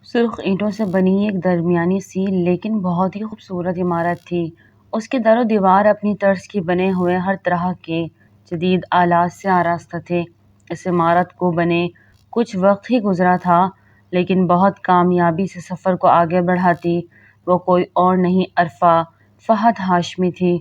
سرخ اینٹوں سے بنی ایک درمیانی سی لیکن بہت ہی خوبصورت عمارت تھی۔ اس کے در و دیوار اپنی طرز کی بنے ہوئے ہر طرح کے جدید آلات سے آراستہ تھے۔ اس عمارت کو بنے کچھ وقت ہی گزرا تھا، لیکن بہت کامیابی سے سفر کو آگے بڑھاتی وہ کوئی اور نہیں عرفہ فہد ہاشمی تھی۔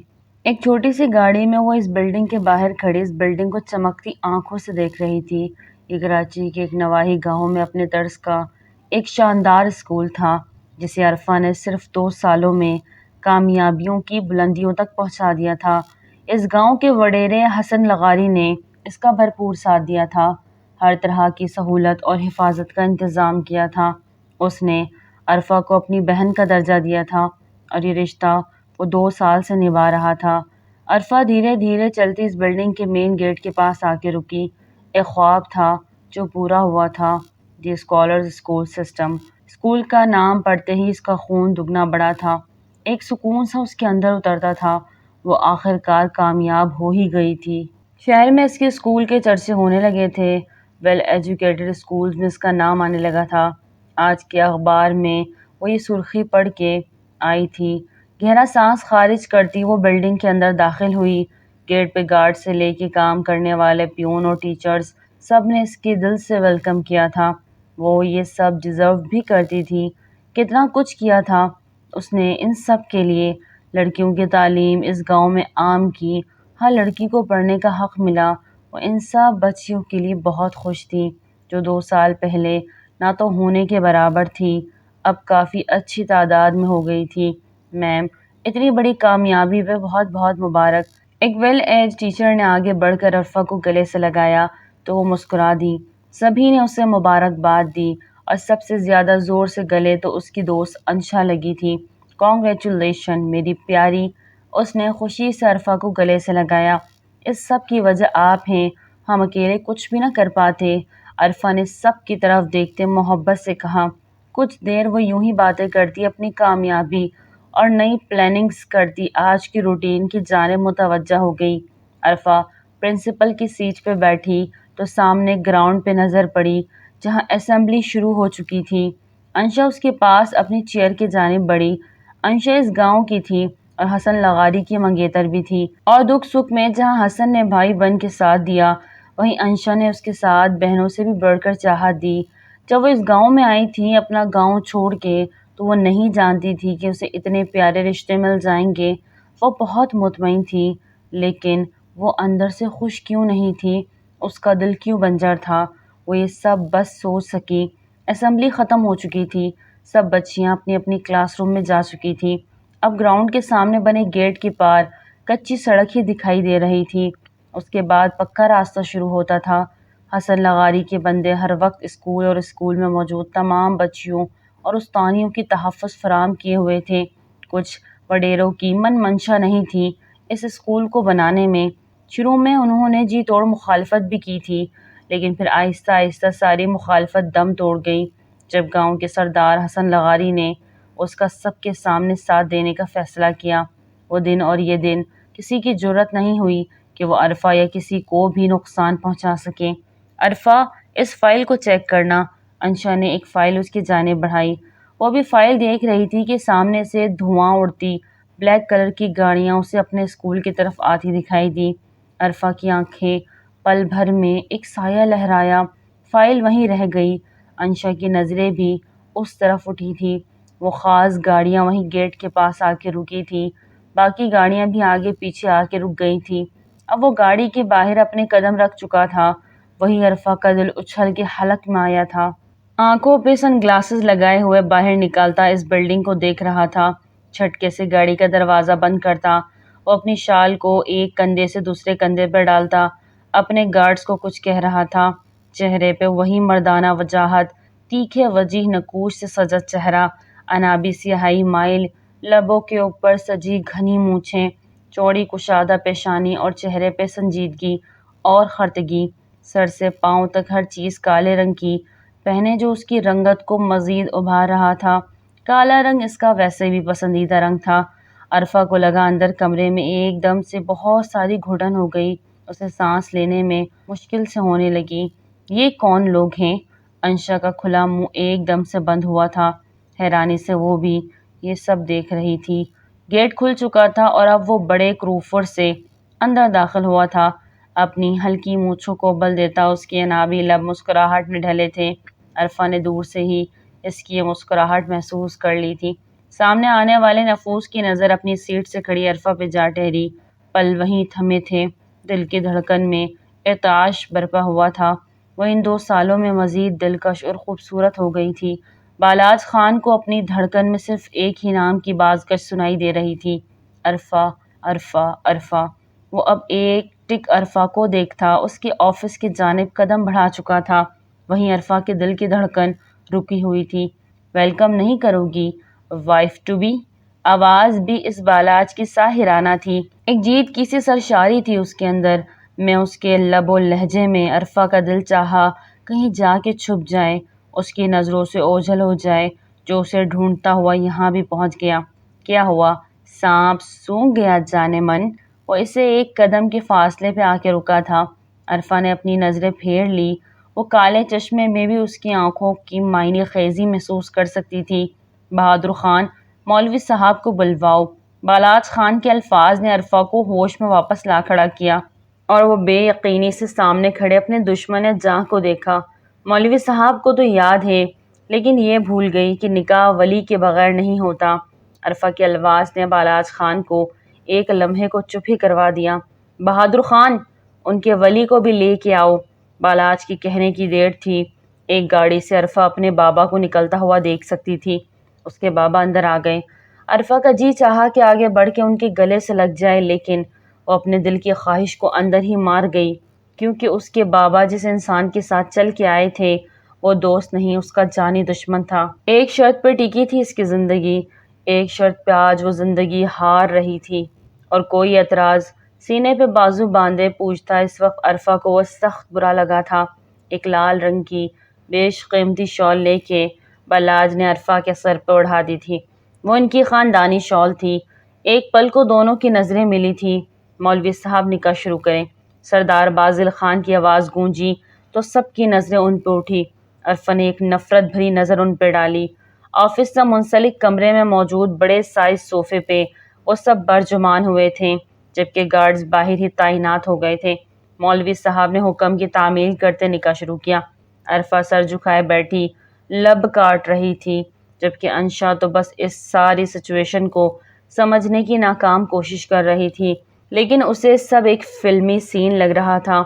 ایک چھوٹی سی گاڑی میں وہ اس بلڈنگ کے باہر کھڑی اس بلڈنگ کو چمکتی آنکھوں سے دیکھ رہی تھی۔ یہ کراچی کے ایک نواحی گاؤں میں اپنے طرز کا ایک شاندار اسکول تھا، جسے عرفہ نے صرف 2 سالوں میں کامیابیوں کی بلندیوں تک پہنچا دیا تھا۔ اس گاؤں کے وڈیرے حسن لغاری نے اس کا بھرپور ساتھ دیا تھا، ہر طرح کی سہولت اور حفاظت کا انتظام کیا تھا۔ اس نے عرفہ کو اپنی بہن کا درجہ دیا تھا اور یہ رشتہ وہ 2 سال سے نبھا رہا تھا۔ عرفہ دھیرے دھیرے چلتی اس بلڈنگ کے مین گیٹ کے پاس آ کے رکی۔ ایک خواب تھا جو پورا ہوا تھا، the scholars school system. School کا نام پڑھتے ہی اس کا خون دگنا بڑھا تھا، ایک سکون سا اس کے اندر اترتا تھا۔ وہ آخرکار کامیاب ہو ہی گئی تھی۔ شہر میں اس کے اسکول کے چرچے ہونے لگے تھے، ویل ایجوکیٹڈ اسکولز میں اس کا نام آنے لگا تھا۔ آج کے اخبار میں وہ یہ سرخی پڑھ کے آئی تھی۔ گہرا سانس خارج کرتی وہ بلڈنگ کے اندر داخل ہوئی۔ گیٹ پہ گارڈ سے لے کے کام کرنے والے پیون اور ٹیچرز سب نے اس کے دل سے ویلکم کیا تھا۔ وہ یہ سب ڈیزرو بھی کرتی تھی۔ کتنا کچھ کیا تھا اس نے ان سب کے لیے۔ لڑکیوں کی تعلیم اس گاؤں میں عام کی، ہر لڑکی کو پڑھنے کا حق ملا۔ وہ ان سب بچیوں کے لیے بہت خوش تھی جو 2 سال پہلے نہ تو ہونے کے برابر تھی، اب کافی اچھی تعداد میں ہو گئی تھی۔ میم، اتنی بڑی کامیابی پہ بہت بہت مبارک۔ ایک ویل ایج ٹیچر نے آگے بڑھ کر عرفہ کو گلے سے لگایا تو وہ مسکرا دی۔ سبھی نے اسے مبارکباد دی اور سب سے زیادہ زور سے گلے تو اس کی دوست انشا لگی تھی۔ کانگریچولیشن میری پیاری، اس نے خوشی سے عرفہ کو گلے سے لگایا۔ اس سب کی وجہ آپ ہیں، ہم اکیلے کچھ بھی نہ کر پاتے۔ عرفہ نے سب کی طرف دیکھتے محبت سے کہا۔ کچھ دیر وہ یوں ہی باتیں کرتی، اپنی کامیابی اور نئی پلاننگز کرتی، آج کی روٹین کی جانب متوجہ ہو گئی۔ عرفہ پرنسپل کی سیٹ پہ بیٹھی تو سامنے گراؤنڈ پہ نظر پڑی جہاں اسمبلی شروع ہو چکی تھی۔ انشا اس کے پاس اپنی چیئر کی جانب بڑھی۔ انشا اس گاؤں کی تھی اور حسن لغاری کی منگیتر بھی تھی، اور دکھ سکھ میں جہاں حسن نے بھائی بن کے ساتھ دیا، وہیں انشا نے اس کے ساتھ بہنوں سے بھی بڑھ کر چاہت دی۔ جب وہ اس گاؤں میں آئی تھی اپنا گاؤں چھوڑ کے، تو وہ نہیں جانتی تھی کہ اسے اتنے پیارے رشتے مل جائیں گے۔ وہ بہت مطمئن تھی، لیکن وہ اندر سے خوش کیوں نہیں تھی، اس کا دل کیوں بنجر تھا، وہ یہ سب بس سوچ سکی۔ اسمبلی ختم ہو چکی تھی، سب بچیاں اپنی اپنی کلاس روم میں جا چکی تھی۔ اب گراؤنڈ کے سامنے بنے گیٹ کے پار کچی سڑک ہی دکھائی دے رہی تھی، اس کے بعد پکا راستہ شروع ہوتا تھا۔ حسن لغاری کے بندے ہر وقت اسکول اور اسکول میں موجود تمام بچیوں اور استانیوں کی تحفظ فراہم کیے ہوئے تھے۔ کچھ وڈیروں کی من منشا نہیں تھی اس اسکول کو بنانے میں۔ شروع میں انہوں نے جی توڑ مخالفت بھی کی تھی، لیکن پھر آہستہ آہستہ ساری مخالفت دم توڑ گئی جب گاؤں کے سردار حسن لغاری نے اس کا سب کے سامنے ساتھ دینے کا فیصلہ کیا۔ وہ دن اور یہ دن کسی کی جرأت نہیں ہوئی کہ وہ عرفہ یا کسی کو بھی نقصان پہنچا سکے۔ عرفہ، اس فائل کو چیک کرنا۔ انشا نے ایک فائل اس کی جانب بڑھائی۔ وہ بھی فائل دیکھ رہی تھی کہ سامنے سے دھواں اڑتی بلیک کلر کی گاڑیاں اسے اپنے اسکول کی طرف آتی دکھائی دی۔ عرفہ کی آنکھیں پل بھر میں ایک سایہ لہرایا، فائل وہیں رہ گئی۔ انشا کی نظریں بھی اس طرف اٹھی تھی۔ وہ خاص گاڑیاں وہیں گیٹ کے پاس آ کے رکی تھی، باقی گاڑیاں بھی آگے پیچھے آ کے رک گئی تھی۔ اب وہ گاڑی کے باہر اپنے قدم رکھ چکا تھا، وہی عرفہ کا دل اچھل کے حلق میں آیا تھا۔ آنکھوں پہ سن گلاسز لگائے ہوئے باہر نکلتا اس بلڈنگ کو دیکھ رہا تھا۔ جھٹکے سے گاڑی کا دروازہ بند کرتا، وہ اپنی شال کو ایک کندھے سے دوسرے کندھے پر ڈالتا، اپنے گارڈز کو کچھ کہہ رہا تھا۔ چہرے پہ وہی مردانہ وجاہت، تیکھے وجیح نقوش سے سجا چہرہ، انابی سیاہی مائل لبوں کے اوپر سجی گھنی مونچھیں، چوڑی کشادہ پیشانی اور چہرے پہ سنجیدگی اور خرتگی۔ سر سے پاؤں تک ہر چیز کالے رنگ کی پہنے جو اس کی رنگت کو مزید ابھار رہا تھا۔ کالا رنگ اس کا ویسے بھی پسندیدہ رنگ تھا۔ عرفہ کو لگا اندر کمرے میں ایک دم سے بہت ساری گھٹن ہو گئی، اسے سانس لینے میں مشکل سے ہونے لگی۔ یہ کون لوگ ہیں؟ انشا کا کھلا منہ ایک دم سے بند ہوا تھا۔ حیرانی سے وہ بھی یہ سب دیکھ رہی تھی۔ گیٹ کھل چکا تھا اور اب وہ بڑے کروفر سے اندر داخل ہوا تھا۔ اپنی ہلکی مونچھوں کو بل دیتا اس کے انابی لب مسکراہٹ میں ڈھلے تھے۔ عرفا نے دور سے ہی اس کی یہ مسکراہٹ محسوس کر لی تھی۔ سامنے آنے والے نفوس کی نظر اپنی سیٹ سے کھڑی عرفا پہ جا ٹھہری۔ پل وہیں تھمے تھے، دل کی دھڑکن میں ارتعاش برپا ہوا تھا۔ وہ ان 2 سالوں میں مزید دلکش اور خوبصورت ہو گئی تھی۔ بالاج خان کو اپنی دھڑکن میں صرف ایک ہی نام کی بازگشت سنائی دے رہی تھی، عرفا، عرفا، عرفا۔ وہ اب ایک ٹک عرفا کو دیکھتا اس کے آفس کی جانب قدم بڑھا چکا تھا۔ وہیں عرفا کے دل کی دھڑکن رکی ہوئی تھی۔ ویلکم نہیں کرو گی وائف ٹو بی؟ آواز بھی اس بالاج کی ساحرانہ تھی۔ ایک جیت کی سی سرشاری تھی اس کے اندر میں اس کے لب و لہجے میں۔ عرفا کا دل چاہا کہیں جا کے چھپ جائے، اس کی نظروں سے اوجھل ہو جائے۔ جو اسے ڈھونڈتا ہوا یہاں بھی پہنچ گیا۔ کیا ہوا؟ سانپ سونگھ گیا جانے من؟ وہ اسے ایک قدم کے فاصلے پہ آ کے رکا تھا۔ عرفا نے اپنی نظریں پھیر لی۔ وہ کالے چشمے میں بھی اس کی آنکھوں کی معنی خیزی محسوس کر سکتی تھی۔ بہادر خان، مولوی صاحب کو بلواؤ۔ بالاج خان کے الفاظ نے عرفا کو ہوش میں واپس لا کھڑا کیا اور وہ بے یقینی سے سامنے کھڑے اپنے دشمن جاں کو دیکھا۔ مولوی صاحب کو تو یاد ہے، لیکن یہ بھول گئی کہ نکاح ولی کے بغیر نہیں ہوتا۔ عرفا کے الفاظ نے بالاج خان کو ایک لمحے کو چپ ہی کروا دیا۔ بہادر خان، ان کے ولی کو بھی لے کے آؤ۔ بالاج کی کہنے کی دیر تھی۔ ایک گاڑی سے عرفا اپنے بابا کو نکلتا ہوا دیکھ سکتی تھی۔ اس کے بابا اندر آ گئے۔ عرفا کا جی چاہا کہ آگے بڑھ کے ان کے گلے سے لگ جائے، لیکن وہ اپنے دل کی خواہش کو اندر ہی مار گئی، کیونکہ اس کے بابا جس انسان کے ساتھ چل کے آئے تھے وہ دوست نہیں، اس کا جانی دشمن تھا۔ ایک شرط پہ ٹکی تھی اس کی زندگی، ایک شرط پہ آج وہ زندگی ہار رہی تھی، اور کوئی اعتراض؟ سینے پہ بازو باندھے پوچھتا اس وقت عرفا کو وہ سخت برا لگا تھا۔ ایک لال رنگ کی بیش قیمتی شال لے کے بالاج نے عرفا کے سر پہ اڑھا دی تھی۔ وہ ان کی خاندانی شال تھی۔ ایک پل کو دونوں کی نظریں ملی تھی۔ مولوی صاحب نکاح شروع کریں، سردار بازل خان کی آواز گونجی تو سب کی نظریں ان پہ اٹھی۔ عرفا نے ایک نفرت بھری نظر ان پہ ڈالی۔ آفس سے منسلک کمرے میں موجود بڑے سائز صوفے پہ وہ سب برجمان ہوئے تھے، جبکہ گارڈز باہر ہی تعینات ہو گئے تھے۔ مولوی صاحب نے حکم کی تعمیل کرتے نکاح شروع کیا۔ عرفا سر جھکائے بیٹھی لب کاٹ رہی تھی، جبکہ انشا تو بس اس ساری سچویشن کو سمجھنے کی ناکام کوشش کر رہی تھی، لیکن اسے سب ایک فلمی سین لگ رہا تھا۔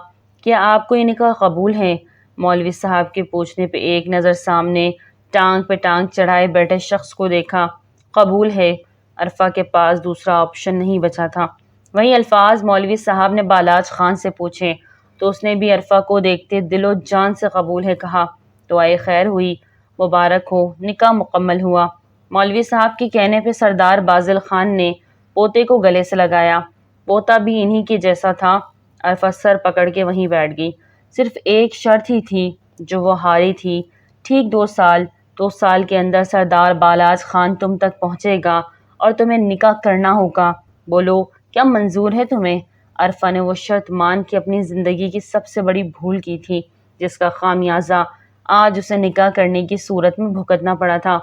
کیا آپ کو یہ نکاح قبول ہے؟ مولوی صاحب کے پوچھنے پہ ایک نظر سامنے ٹانگ پہ ٹانگ چڑھائے بیٹھے شخص کو دیکھا۔ قبول ہے۔ عرفا کے پاس دوسرا آپشن نہیں بچا تھا۔ وہی الفاظ مولوی صاحب نے بالاج خان سے پوچھے تو اس نے بھی عرفا کو دیکھتے دل و جان سے قبول ہے کہا۔ دعائے خیر ہوئی، مبارک ہو، نکاح مکمل ہوا۔ مولوی صاحب کے کہنے پہ سردار بازل خان نے پوتے کو گلے سے لگایا۔ پوتا بھی انہی کے جیسا تھا۔ عرفا سر پکڑ کے وہیں بیٹھ گئی۔ صرف ایک شرط ہی تھی جو وہ ہاری تھی۔ ٹھیک 2 سال کے اندر سردار بالاج خان تم تک پہنچے گا اور تمہیں نکاح کرنا ہوگا۔ بولو کیا منظور ہے تمہیں؟ عرفا نے وہ شرط مان کے اپنی زندگی کی سب سے بڑی بھول کی تھی، جس کا خامیازہ آج اسے نکاح کرنے کی صورت میں بھگتنا پڑا تھا۔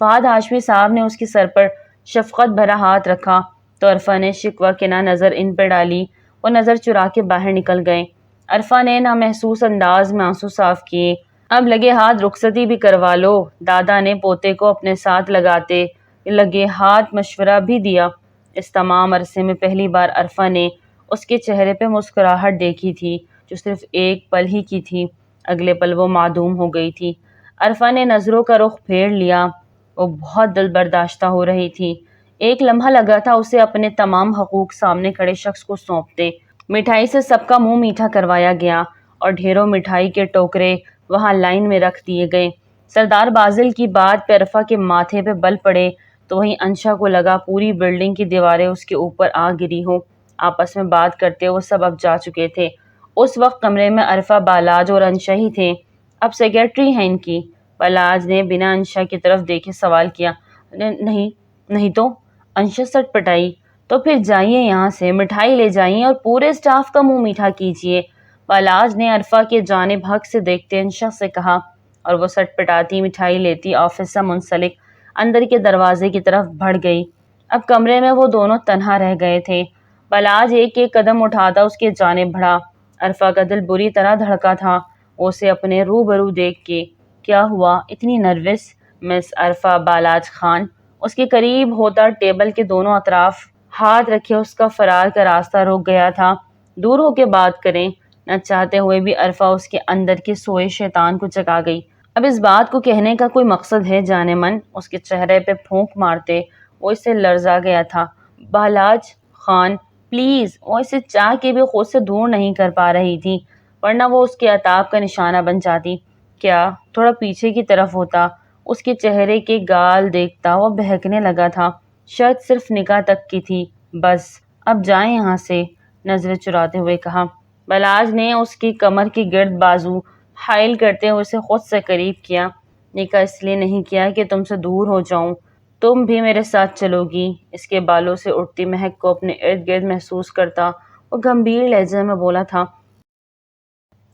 فہد ہاشمی صاحب نے اس کی سر پر شفقت بھرا ہاتھ رکھا تو عرفا نے شکوہ کناں نظر ان پہ ڈالی۔ وہ نظر چرا کے باہر نکل گئے۔ عرفا نے نامحسوس انداز میں آنسو صاف کیے۔ اب لگے ہاتھ رخصتی بھی کروا لو، دادا نے پوتے کو اپنے ساتھ لگاتے لگے ہاتھ مشورہ بھی دیا۔ اس تمام عرصے میں پہلی بار عرفا نے اس کے چہرے پہ مسکراہٹ دیکھی تھی، جو صرف ایک پل ہی کی تھی، اگلے پل وہ معدوم ہو گئی تھی۔ عرفا نے نظروں کا رخ پھیر لیا۔ وہ بہت دل برداشتہ ہو رہی تھی۔ ایک لمحہ لگا تھا اسے اپنے تمام حقوق سامنے کھڑے شخص کو سونپتے۔ مٹھائی سے سب کا منہ میٹھا کروایا گیا اور ڈھیروں مٹھائی کے ٹوکرے وہاں لائن میں رکھ دیے گئے۔ سردار بازل کی بات پہ عرفا کے ماتھے پہ بل پڑے تو وہیں انشا کو لگا پوری بلڈنگ کی دیواریں اس کے اوپر آ گری ہوں۔ آپس میں بات کرتے وہ سب اب جا چکے تھے۔ اس وقت کمرے میں عرفا، بالاج اور انشا ہی تھے۔ اب سیکرٹری ہیں ان کی؟ بالاج نے بنا انشا کی طرف دیکھے سوال کیا۔ نہیں تو، انشا سٹ پٹائی۔ تو پھر جائیے یہاں سے، مٹھائی لے جائیے اور پورے اسٹاف کا منہ میٹھا کیجیے۔ بالاج نے عرفا کے جانب حق سے دیکھتے انشا سے کہا۔ اور وہ سٹ پٹاتی مٹھائی لیتی آفس سے منسلک اندر کے دروازے کی طرف بڑھ گئی۔ اب کمرے میں وہ دونوں تنہا رہ گئے تھے۔ بالاج ایک ایک قدم اٹھاتا اس کی جانب بڑھا۔ عرفا کا دل بری طرح دھڑکا تھا۔ وہ اسے اپنے روبرو دیکھ کے کیا ہوا اتنی نروس مس عرفا؟ بالاج خان اس کے قریب ہوتا ٹیبل کے دونوں اطراف ہاتھ رکھے اس کا فرار کا راستہ روک گیا تھا۔ دور ہو کے بات کریں، نہ چاہتے ہوئے بھی عرفا اس کے اندر کے سوئے شیطان کو جگا گئی۔ اب اس بات کو کہنے کا کوئی مقصد ہے جانے من؟ اس کے چہرے پہ پھونک مارتے وہ اسے لرزا گیا تھا۔ بالاج خان پلیز! وہ اسے چاہ کے بھی خود سے دور نہیں کر پا رہی تھی، ورنہ وہ اس کے عتاب کا نشانہ بن جاتی۔ کیا تھوڑا پیچھے کی طرف ہوتا؟ اس کے چہرے کے گال دیکھتا وہ بہکنے لگا تھا۔ شرط صرف نکاح تک کی تھی، بس اب جائیں یہاں سے، نظریں چراتے ہوئے کہا۔ بالاج نے اس کی کمر کے گرد بازو حائل کرتے ہوئے اسے خود سے قریب کیا۔ نکاح اس لیے نہیں کیا کہ تم سے دور ہو جاؤں، تم بھی میرے ساتھ چلو گی؟ اس کے بالوں سے اٹھتی مہک کو اپنے ارد گرد محسوس کرتا وہ گمبھیر لہجے میں بولا تھا۔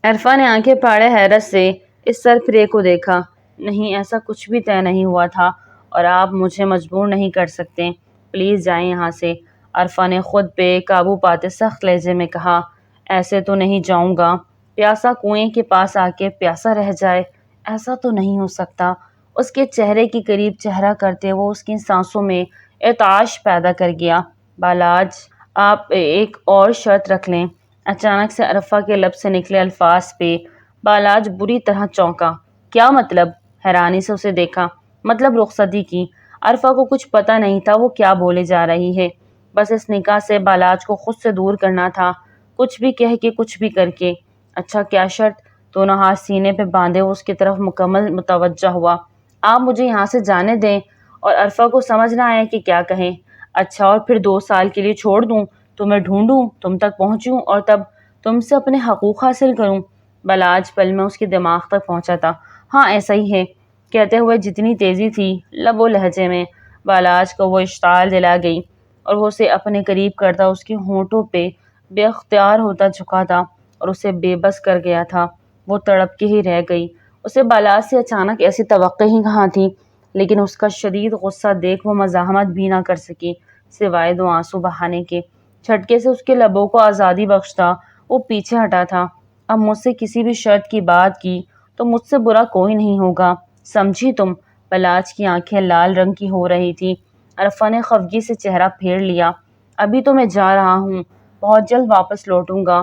عرفا نے آنکھیں پھاڑے حیرت سے اس سرفرے کو دیکھا۔ نہیں، ایسا کچھ بھی طے نہیں ہوا تھا اور آپ مجھے مجبور نہیں کر سکتے۔ پلیز جائیں یہاں سے، عرفا نے خود پہ قابو پاتے سخت لہجے میں کہا۔ ایسے تو نہیں جاؤں گا، پیاسا کنویں کے پاس آ کے پیاسا رہ جائے، ایسا تو نہیں ہو سکتا۔ اس کے چہرے کے قریب چہرہ کرتے وہ اس کی سانسوں میں ارتعاش پیدا کر گیا۔ بالاج آپ ایک اور شرط رکھ لیں۔ اچانک سے عرفا کے لب سے نکلے الفاظ پہ بالاج بری طرح چونکا۔ کیا مطلب؟ حیرانی سے اسے دیکھا۔ مطلب رخصتی کی۔ عرفا کو کچھ پتہ نہیں تھا وہ کیا بولے جا رہی ہے۔ بس اس نکاح سے بالاج کو خود سے دور کرنا تھا، کچھ بھی کہہ کے کچھ بھی کر کے۔ اچھا کیا شرط؟ دونوں ہاتھ سینے پہ باندھے وہ اس کی طرف مکمل متوجہ ہوا۔ آپ مجھے یہاں سے جانے دیں، اور عرفا کو سمجھ نہ آیا کہ کیا کہیں۔ اچھا، اور پھر 2 سال کے لیے چھوڑ دوں، تمہیں ڈھونڈوں، تم تک پہنچوں اور تب تم سے اپنے حقوق حاصل کروں؟ بالاج پل میں اس کے دماغ تک پہنچا تھا۔ ہاں ایسا ہی ہے، کہتے ہوئے جتنی تیزی تھی لب و لہجے میں بالاج کو وہ اشتعال دلا گئی، اور وہ اسے اپنے قریب کرتا اس کے ہونٹوں پہ بے اختیار ہوتا جھکا تھا اور اسے بے بس کر گیا تھا۔ وہ تڑپ کے ہی رہ گئی۔ اسے بالاج سے اچانک ایسی توقع ہی کہاں تھی، لیکن اس کا شدید غصہ دیکھ وہ مزاحمت بھی نہ کر سکی سوائے 2 آنسو بہانے کے۔ جھٹکے سے اس کے لبوں کو آزادی بخشتا وہ پیچھے ہٹا تھا۔ اب مجھ سے کسی بھی شرط کی بات کی تو مجھ سے برا کوئی نہیں ہوگا، سمجھی تم؟ بالاج کی آنکھیں لال رنگ کی ہو رہی تھی۔ عرفا نے خفگی سے چہرہ پھیر لیا۔ ابھی تو میں جا رہا ہوں، بہت جلد واپس لوٹوں گا۔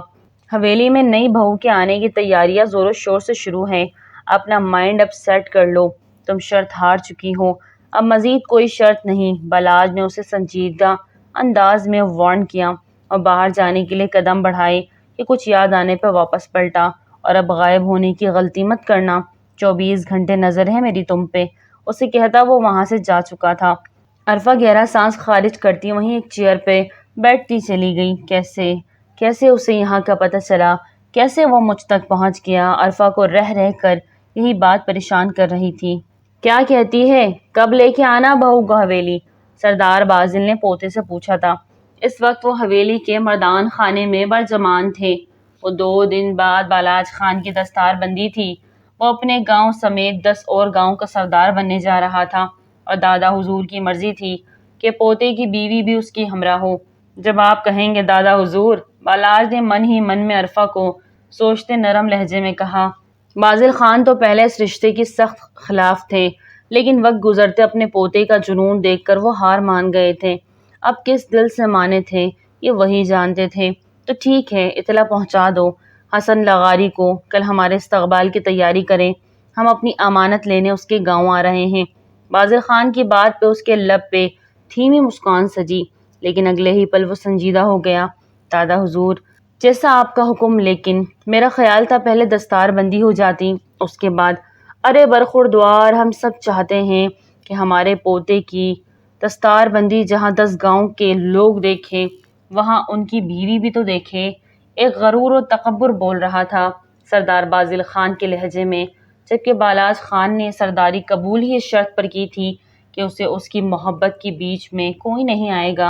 حویلی میں نئی بہو کے آنے کی تیاریاں زور و شور سے شروع ہیں۔ اپنا مائنڈ اب سیٹ کر لو، تم شرط ہار چکی ہو، اب مزید کوئی شرط نہیں۔ بالاج نے اسے سنجیدہ انداز میں وارن کیا اور باہر جانے کے لیے قدم بڑھائے کہ کچھ یاد آنے پہ واپس پلٹا۔ اور اب غائب ہونے کی غلطی مت کرنا، 24 گھنٹے نظر ہے میری تم پہ، اسے کہتا وہ وہاں سے جا چکا تھا۔ عرفا گہرا سانس خارج کرتی وہیں ایک چیئر پہ بیٹھتی چلی گئی۔ کیسے اسے یہاں کا پتہ چلا؟ کیسے وہ مجھ تک پہنچ گیا؟ عرفا کو رہ کر یہی بات پریشان کر رہی تھی۔ کیا کہتی ہے؟ کب لے کے آنا بہو کو حویلی؟ سردار بازل نے پوتے سے پوچھا تھا۔ اس وقت وہ حویلی کے مردان خانے میں برجمان تھے۔ وہ 2 دن بعد بالاج خان کی دستار بندی تھی۔ وہ اپنے گاؤں سمیت 10 اور گاؤں کا سردار بننے جا رہا تھا، اور دادا حضور کی مرضی تھی کہ پوتے کی بیوی بھی اس کی ہمراہ ہو۔ جب آپ کہیں گے دادا حضور، بالاج نے من ہی من میں عرفا کو سوچتے نرم لہجے میں کہا۔ بازل خان تو پہلے اس رشتے کی سخت خلاف تھے، لیکن وقت گزرتے اپنے پوتے کا جنون دیکھ کر وہ ہار مان گئے تھے۔ اب کس دل سے مانے تھے یہ وہی جانتے تھے۔ تو ٹھیک ہے، اطلاع پہنچا دو حسن لغاری کو، کل ہمارے استقبال کی تیاری کریں، ہم اپنی امانت لینے اس کے گاؤں آ رہے ہیں۔ بازل خان کی بات پہ اس کے لب پہ دھیمی مسکان سجی، لیکن اگلے ہی پل وہ سنجیدہ ہو گیا۔ دادا حضور، جیسا آپ کا حکم، لیکن میرا خیال تھا پہلے دستار بندی ہو جاتی، اس کے بعد۔ ارے برخوردار، ہم سب چاہتے ہیں کہ ہمارے پوتے کی دستار بندی جہاں 10 گاؤں کے لوگ دیکھیں، وہاں ان کی بیوی بھی تو دیکھیں۔ ایک غرور و تکبر بول رہا تھا سردار بازل خان کے لہجے میں، جبکہ بالاج خان نے سرداری قبول ہی اس شرط پر کی تھی کہ اسے اس کی محبت کے بیچ میں کوئی نہیں آئے گا،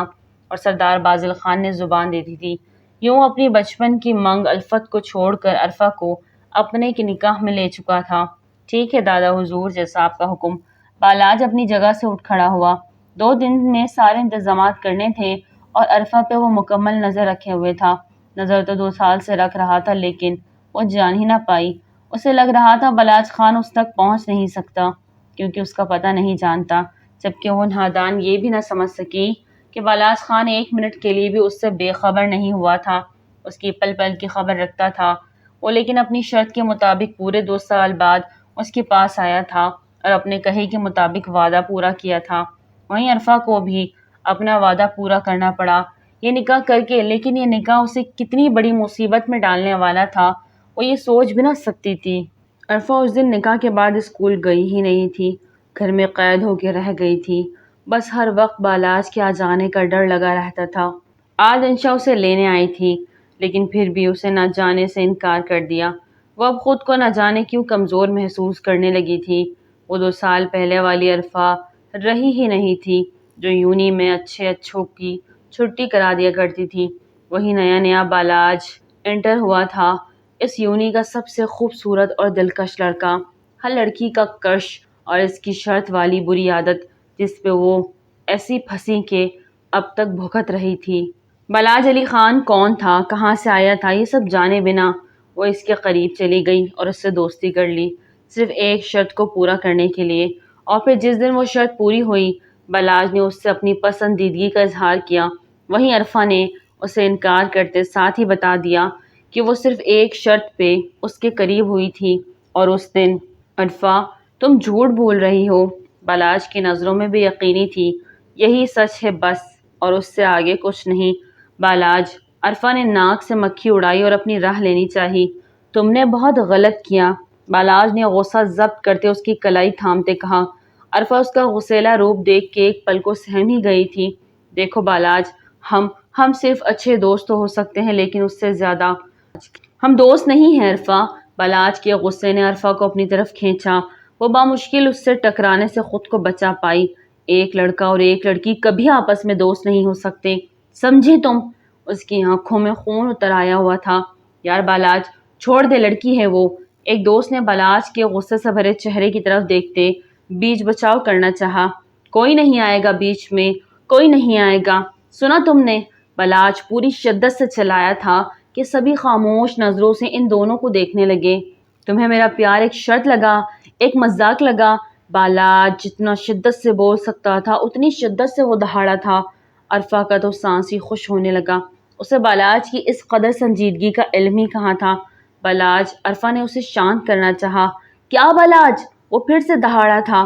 اور سردار بازل خان نے زبان دے دی تھی۔ یوں اپنی بچپن کی منگ الفت کو چھوڑ کر عرفا کو اپنے کے نکاح میں لے چکا تھا۔ ٹھیک ہے دادا حضور، جیسا آپ کا حکم۔ بالاج اپنی جگہ سے اٹھ کھڑا ہوا۔ 2 دن میں سارے انتظامات کرنے تھے اور عرفہ پہ وہ مکمل نظر رکھے ہوئے تھا۔ نظر تو 2 سال سے رکھ رہا تھا لیکن وہ جان ہی نہ پائی۔ اسے لگ رہا تھا بالاج خان اس تک پہنچ نہیں سکتا کیونکہ اس کا پتہ نہیں جانتا، جبکہ وہ نادان یہ بھی نہ سمجھ سکی کہ بالاج خان 1 منٹ کے لیے بھی اس سے بے خبر نہیں ہوا تھا۔ اس کی پل پل کی خبر رکھتا تھا وہ، لیکن اپنی شرط کے مطابق پورے 2 سال بعد اس کے پاس آیا تھا اور اپنے کہے کے مطابق وعدہ پورا کیا تھا۔ وہیں عرفہ کو بھی اپنا وعدہ پورا کرنا پڑا یہ نکاح کر کے، لیکن یہ نکاح اسے کتنی بڑی مصیبت میں ڈالنے والا تھا وہ یہ سوچ بھی نہ سکتی تھی۔ عرفہ اس دن نکاح کے بعد اسکول گئی ہی نہیں تھی، گھر میں قید ہو کے رہ گئی تھی۔ بس ہر وقت بالاج کے آ جانے کا ڈر لگا رہتا تھا۔ آج انشا اسے لینے آئی تھی لیکن پھر بھی اسے نہ جانے سے انکار کر دیا۔ وہ اب خود کو نہ جانے کیوں کمزور محسوس کرنے لگی تھی۔ وہ 2 سال پہلے والی عرفہ رہی ہی نہیں تھی جو یونی میں اچھوں کی چھٹی کرا دیا کرتی تھی۔ وہی نیا نیا بالاج انٹر ہوا تھا، اس یونی کا سب سے خوبصورت اور دلکش لڑکا، ہر لڑکی کا کرش، اور اس کی شرط والی بری عادت جس پہ وہ ایسی پھنسی کہ اب تک بھگت رہی تھی۔ بالاج علی خان کون تھا، کہاں سے آیا تھا، یہ سب جانے بنا وہ اس کے قریب چلی گئی اور اس سے دوستی کر لی، صرف ایک شرط کو پورا کرنے کے لیے۔ اور پھر جس دن وہ شرط پوری ہوئی، بالاج نے اس سے اپنی پسندیدگی کا اظہار کیا۔ وہیں عرفہ نے اسے انکار کرتے ساتھ ہی بتا دیا کہ وہ صرف ایک شرط پہ اس کے قریب ہوئی تھی اور اس دن۔ عرفہ، تم جھوٹ بول رہی ہو۔ بالاج کی نظروں میں بے یقینی تھی۔ یہی سچ ہے بس، اور اس سے آگے کچھ نہیں۔ بالاج، عرفہ نے ناک سے مکھی اڑائی اور اپنی راہ لینی چاہی۔ تم نے بہت غلط کیا، بالاج نے غصہ ضبط کرتے اس کی کلائی تھامتے کہا۔ عرفہ اس کا غسیلا روپ دیکھ کے ایک پل کو سہم ہی گئی تھی۔ دیکھو بالاج، ہم صرف اچھے دوست تو ہو سکتے ہیں لیکن اس سے زیادہ ہم دوست نہیں ہیں عرفہ۔ بالاج کے غصے نے عرفہ کو اپنی طرف کھینچا۔ وہ بامشکل اس سے ٹکرانے سے خود کو بچا پائی۔ ایک لڑکا اور ایک لڑکی کبھی آپس میں دوست نہیں ہو سکتے، سمجھی تم؟ اس کی آنکھوں میں خون اتر آیا ہوا تھا۔ یار بالاج، چھوڑ دے، لڑکی ہے وہ۔ ایک دوست نے بالاج کے غصے سے بھرے چہرے کی طرف دیکھتے بیچ بچاؤ کرنا چاہا۔ کوئی نہیں آئے گا بیچ میں، کوئی نہیں آئے گا، سنا تم نے؟ بالاج پوری شدت سے چلایا تھا کہ سبھی خاموش نظروں سے ان دونوں کو دیکھنے لگے۔ تمہیں میرا پیار ایک شرط لگا، ایک مذاق لگا؟ بالاج جتنا شدت سے بول سکتا تھا اتنی شدت سے وہ دہاڑا تھا۔ عرفہ کا تو سانس ہی خوش ہونے لگا۔ اسے بالاج کی اس قدر سنجیدگی کا علم ہی کہاں تھا۔ بالاج، عرفہ نے اسے شانت کرنا چاہا۔ کیا بالاج؟ وہ پھر سے دہاڑا تھا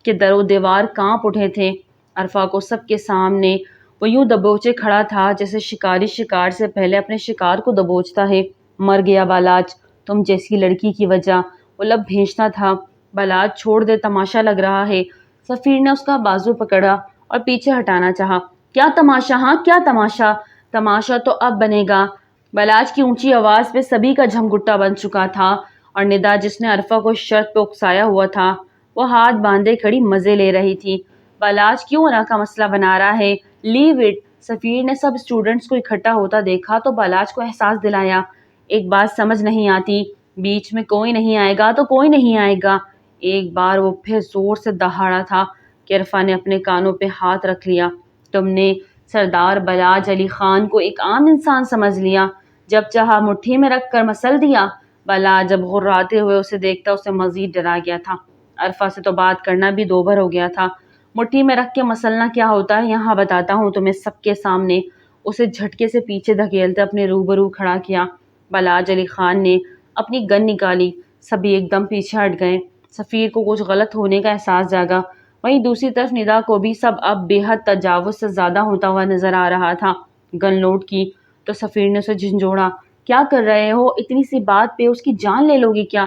کہ در و دیوار کانپ اٹھے تھے۔ عرفہ کو سب کے سامنے وہ یوں دبوچے کھڑا تھا جیسے شکاری شکار سے پہلے اپنے شکار کو دبوچتا ہے۔ مر گیا بالاج، تم جیسی لڑکی کی وجہ۔ وہ لب بھینچتا تھا۔ بالاج، چھوڑ دے، تماشا لگ رہا ہے۔ سفیر نے اس کا بازو پکڑا اور پیچھے ہٹانا چاہا۔ کیا تماشا؟ ہاں کیا تماشا؟ تماشا تو اب بنے گا۔ بالاج کی اونچی آواز پہ سبھی کا جھمگٹا بن چکا تھا اور ندا جس نے عرفہ کو شرط پہ اکسایا ہوا تھا وہ ہاتھ باندھے کھڑی مزے لے رہی تھی۔ بالاج کیوں انہا کا مسئلہ بنا رہا ہے؟ Leave it. سفیر نے سب اسٹوڈنٹس کو اکٹھا ہوتا دیکھا تو بالاج کو احساس دلایا۔ ایک بات سمجھ نہیں آتی، بیچ میں کوئی نہیں آئے گا تو کوئی نہیں آئے گا۔ ایک بار وہ پھر زور سے دہاڑا تھا کہ عرفہ نے اپنے کانوں پہ ہاتھ رکھ لیا۔ تم نے سردار بالاج علی خان کو ایک عام انسان سمجھ لیا، جب چاہا مٹھی میں رکھ کر مسل دیا۔ بالاج جب غراتے ہوئے اسے دیکھتا اسے مزید ڈرا گیا تھا۔ عرفہ سے تو بات کرنا بھی دوبھر ہو گیا تھا۔ مٹھی میں رکھ کے مسلنا کیا ہوتا ہے یہاں بتاتا ہوں تمہیں سب کے سامنے۔ اسے جھٹکے سے پیچھے دھکیلتے اپنے روبرو کھڑا کیا۔ بالاج علی خان نے اپنی گن نکالی، سبھی ایک دم پیچھے ہٹ گئے۔ سفیر کو کچھ غلط ہونے کا احساس جاگا۔ وہیں دوسری طرف ندا کو بھی سب اب بے حد تجاوز سے زیادہ ہوتا ہوا نظر آ رہا تھا۔ گن لوڈ کی تو سفیر نے اسے جھنجھوڑا۔ کیا کر رہے ہو؟ اتنی سی بات پہ اس کی جان لے لو گی کیا؟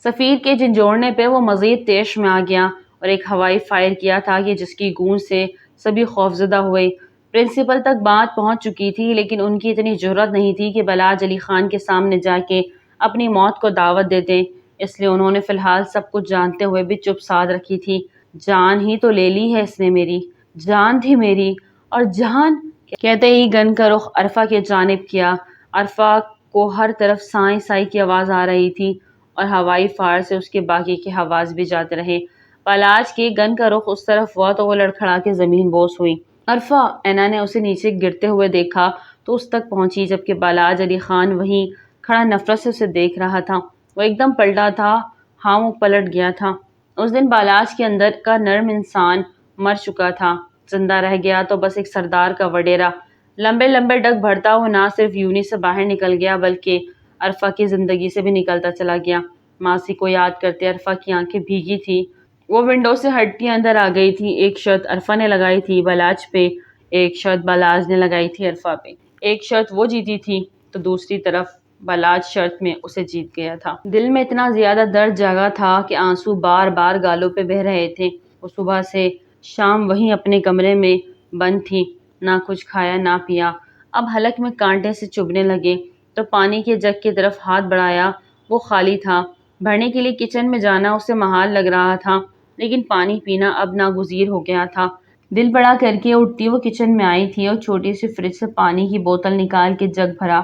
سفیر کے جھنجھوڑنے پہ وہ مزید تیش میں آ گیا اور ایک ہوائی فائر کیا تھا کہ جس کی گونج سے سبھی خوفزدہ ہوئے۔ پرنسپل تک بات پہنچ چکی تھی لیکن ان کی اتنی جرأت نہیں تھی کہ بالاج علی خان کے سامنے جا کے اپنی موت کو دعوت دیتے، اس لیے انہوں نے فی الحال سب کچھ جانتے ہوئے بھی چپ سادھ رکھی تھی۔ جان ہی تو لے لی ہے اس نے میری، جان تھی میری، اور جان کہتے ہی گن کا رخ عرفہ کی جانب کیا۔ عرفہ کو ہر طرف سائیں سائی کی آواز آ رہی تھی۔ اور ہوائی فار سے اس کے باقی کے حواس بھی جاتے رہے۔ بالاج کے گن کا رخ اس طرف ہوا تو وہ لڑکھڑا کے زمین بوس ہوئی۔ عرفہ! اینا نے اسے نیچے گرتے ہوئے دیکھا تو اس تک پہنچی، جبکہ بالاج علی خان وہیں کھڑا نفرت سے اسے دیکھ رہا تھا۔ وہ ایک دم پلٹا تھا، ہاں وہ پلٹ گیا تھا۔ اس دن بالاج کے اندر کا نرم انسان مر چکا تھا، زندہ رہ گیا تو بس ایک سردار کا وڈیرا۔ لمبے لمبے ڈگ بھرتا وہ نہ صرف یونی سے باہر نکل گیا بلکہ عرفہ کی زندگی سے بھی نکلتا چلا گیا۔ ماسی کو یاد کرتے عرفہ کی آنکھیں بھیگی تھی۔ وہ ونڈو سے ہٹ کے اندر آ گئی تھی۔ ایک شرط عرفہ نے لگائی تھی بالاج پہ، ایک شرط بالاج نے لگائی تھی عرفہ پہ۔ ایک شرط وہ جیتی تھی تو دوسری طرف بالاج شرط میں اسے جیت گیا تھا۔ دل میں اتنا زیادہ درد جاگا تھا کہ آنسو بار بار گالوں پہ بہہ رہے تھے۔ وہ صبح سے شام وہیں اپنے کمرے میں بند تھی، نہ کچھ کھایا نہ پیا۔ اب حلق میں کانٹے سے چبھنے لگے تو پانی کے جگ کی طرف ہاتھ بڑھایا، وہ خالی تھا۔ بھرنے کے لیے کچن میں جانا اسے محال لگ رہا تھا، لیکن پانی پینا اب ناگزیر ہو گیا تھا۔ دل بڑا کر کے اٹھتی وہ کچن میں آئی تھی اور چھوٹی سی فریج سے پانی کی بوتل نکال کے جگ بھرا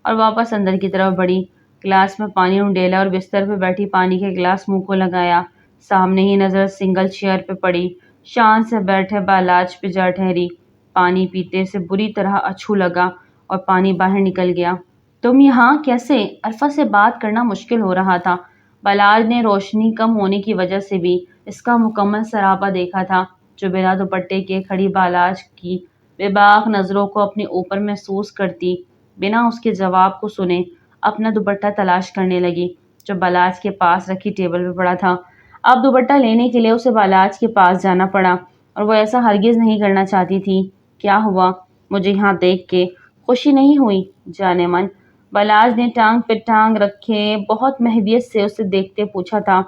اور واپس اندر کی طرف بڑھی۔ گلاس میں پانی انڈیلا اور بستر پہ بیٹھی پانی کے گلاس منہ کو لگایا۔ سامنے ہی نظر سنگل چیئر پہ پڑی، شان سے بیٹھے بالاج پہ جا ٹھہری۔ پانی پیتے سے بری طرح اچھو لگا اور پانی باہر نکل گیا۔ تم یہاں کیسے؟ عرفہ سے بات کرنا مشکل ہو رہا تھا۔ بالاج نے روشنی کم ہونے کی وجہ سے بھی اس کا مکمل سراپا دیکھا تھا، جو بنا دوپٹے کے کھڑی بالاج کی بے باک نظروں کو اپنے اوپر محسوس کرتی بنا اس کے جواب کو سنے اپنا دوپٹہ تلاش کرنے لگی، جو بالاج کے پاس رکھی ٹیبل پہ پڑا تھا۔ اب دوپٹہ لینے کے لیے اسے بالاج کے پاس جانا پڑا اور وہ ایسا ہرگز نہیں کرنا چاہتی تھی۔ کیا ہوا؟ مجھے یہاں دیکھ کے خوشی نہیں ہوئی؟ جانے من، بالاج نے ٹانگ پہ ٹانگ رکھے بہت محویت سے اسے دیکھتے پوچھا تھا۔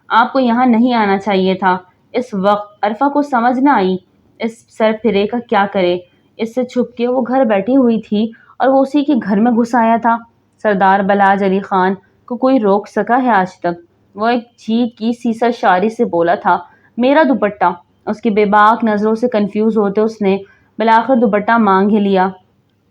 آپ کو یہاں نہیں آنا چاہیے تھا اس وقت۔ عرفہ کو سمجھ نہ آئی اس سر پھرے کا کیا کرے۔ اس سے چھپ کے وہ گھر بیٹھی ہوئی تھی اور وہ اسی کے گھر میں گھس آیا تھا۔ سردار بالاج علی خان کو کوئی روک سکا ہے آج تک؟ وہ ایک جیت کی سیسا شاری سے بولا تھا، میرا دوپٹہ۔ اس کی بے باک نظروں سے کنفیوز ہوتے اس نے بالآخر دوپٹہ مانگ ہی لیا۔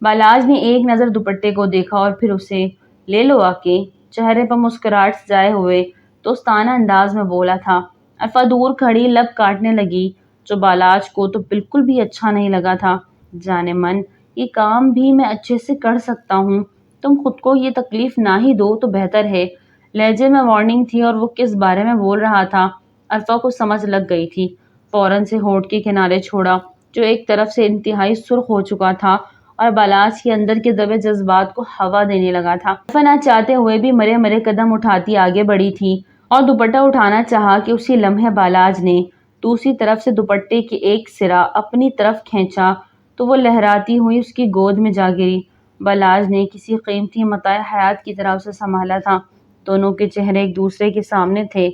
بالاج نے ایک نظر دوپٹے کو دیکھا اور پھر اسے لے لو آ کے، چہرے پر مسکراہٹ سجائے ہوئے دوستانہ انداز میں بولا تھا۔ عرفہ دور کھڑی لب کاٹنے لگی، جو بالاج کو تو بالکل بھی اچھا نہیں لگا تھا۔ جانے من، یہ کام بھی میں اچھے سے کر سکتا ہوں، تم خود کو یہ تکلیف نہ ہی دو تو بہتر ہے۔ لہجے میں وارننگ تھی اور وہ کس بارے میں بول رہا تھا عرفہ کو سمجھ لگ گئی تھی۔ فوراً سے ہونٹ کے کنارے چھوڑا، جو ایک طرف سے انتہائی سرخ ہو چکا تھا اور بالاج کے اندر کے دبے جذبات کو ہوا دینے لگا تھا۔ عرفہ نہ چاہتے ہوئے بھی مرے مرے قدم اٹھاتی آگے بڑھی تھی اور دوپٹہ اٹھانا چاہا کہ اسی لمحے بالاج نے دوسری طرف سے دوپٹے کی ایک سرا اپنی طرف کھینچا تو وہ لہراتی ہوئی اس کی گود میں جا گری۔ بالاج نے کسی قیمتی متاع حیات کی طرح اسے سنبھالا تھا۔ دونوں کے چہرے ایک دوسرے کے سامنے تھے،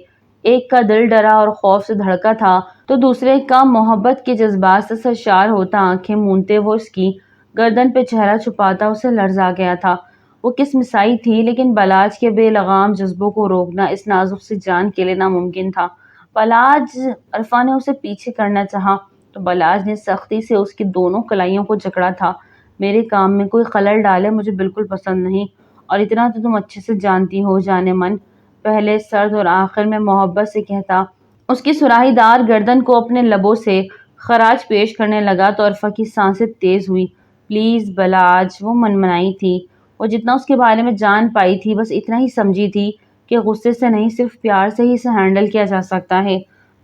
ایک کا دل ڈرا اور خوف سے دھڑکا تھا تو دوسرے کا محبت کے جذبات سے سرشار ہوتا۔ آنکھیں مونتے وہ اس کی گردن پہ چہرہ چھپاتا اسے لرزا گیا تھا۔ وہ کس مسائی تھی، لیکن بالاج کے بے لگام جذبوں کو روکنا اس نازک سی جان کے لیے ناممکن تھا۔ بالاج! عرفہ نے اسے پیچھے کرنا چاہا تو بالاج نے سختی سے اس کی دونوں کلائیوں کو جکڑا تھا۔ میرے کام میں کوئی خلل ڈالے مجھے بالکل پسند نہیں، اور اتنا تو تم اچھے سے جانتی ہو جانے من، پہلے سرد اور آخر میں محبت سے کہتا۔ اس کی سراہی دار گردن کو اپنے لبوں سے خراج پیش کرنے لگا تو عرفہ کی سانسیں تیز ہوئی۔ پلیز بالاج! وہ منمنائی تھی۔ وہ جتنا اس کے بارے میں جان پائی تھی بس اتنا ہی سمجھی تھی کہ غصے سے نہیں صرف پیار سے ہی اسے ہینڈل کیا جا سکتا ہے۔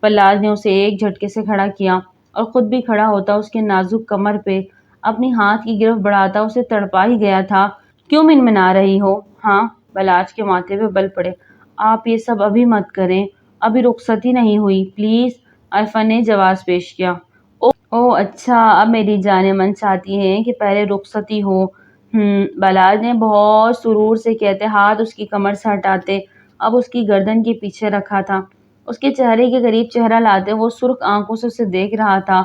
بالاج نے اسے ایک جھٹکے سے کھڑا کیا اور خود بھی کھڑا ہوتا اس کے نازک کمر پہ اپنی ہاتھ کی گرفت بڑھاتا اسے تڑپا ہی گیا تھا۔ کیوں منمنا رہی ہو؟ ہاں؟ بالاج کے ماتھے پہ بل پڑے۔ آپ یہ سب ابھی مت کریں، ابھی رخصتی نہیں ہوئی پلیز، عرفہ نے جواز پیش کیا۔ اوہ اچھا، اب میری جانے من چاہتی ہے کہ پہلے رخصتی ہو۔ بالاج نے بہت سرور سے کہتے ہاتھ اس کی کمر سے ہٹاتے اب اس کی گردن کے پیچھے رکھا تھا۔ اس کے چہرے کے قریب چہرہ لاتے وہ سرخ آنکھوں سے اسے دیکھ رہا تھا۔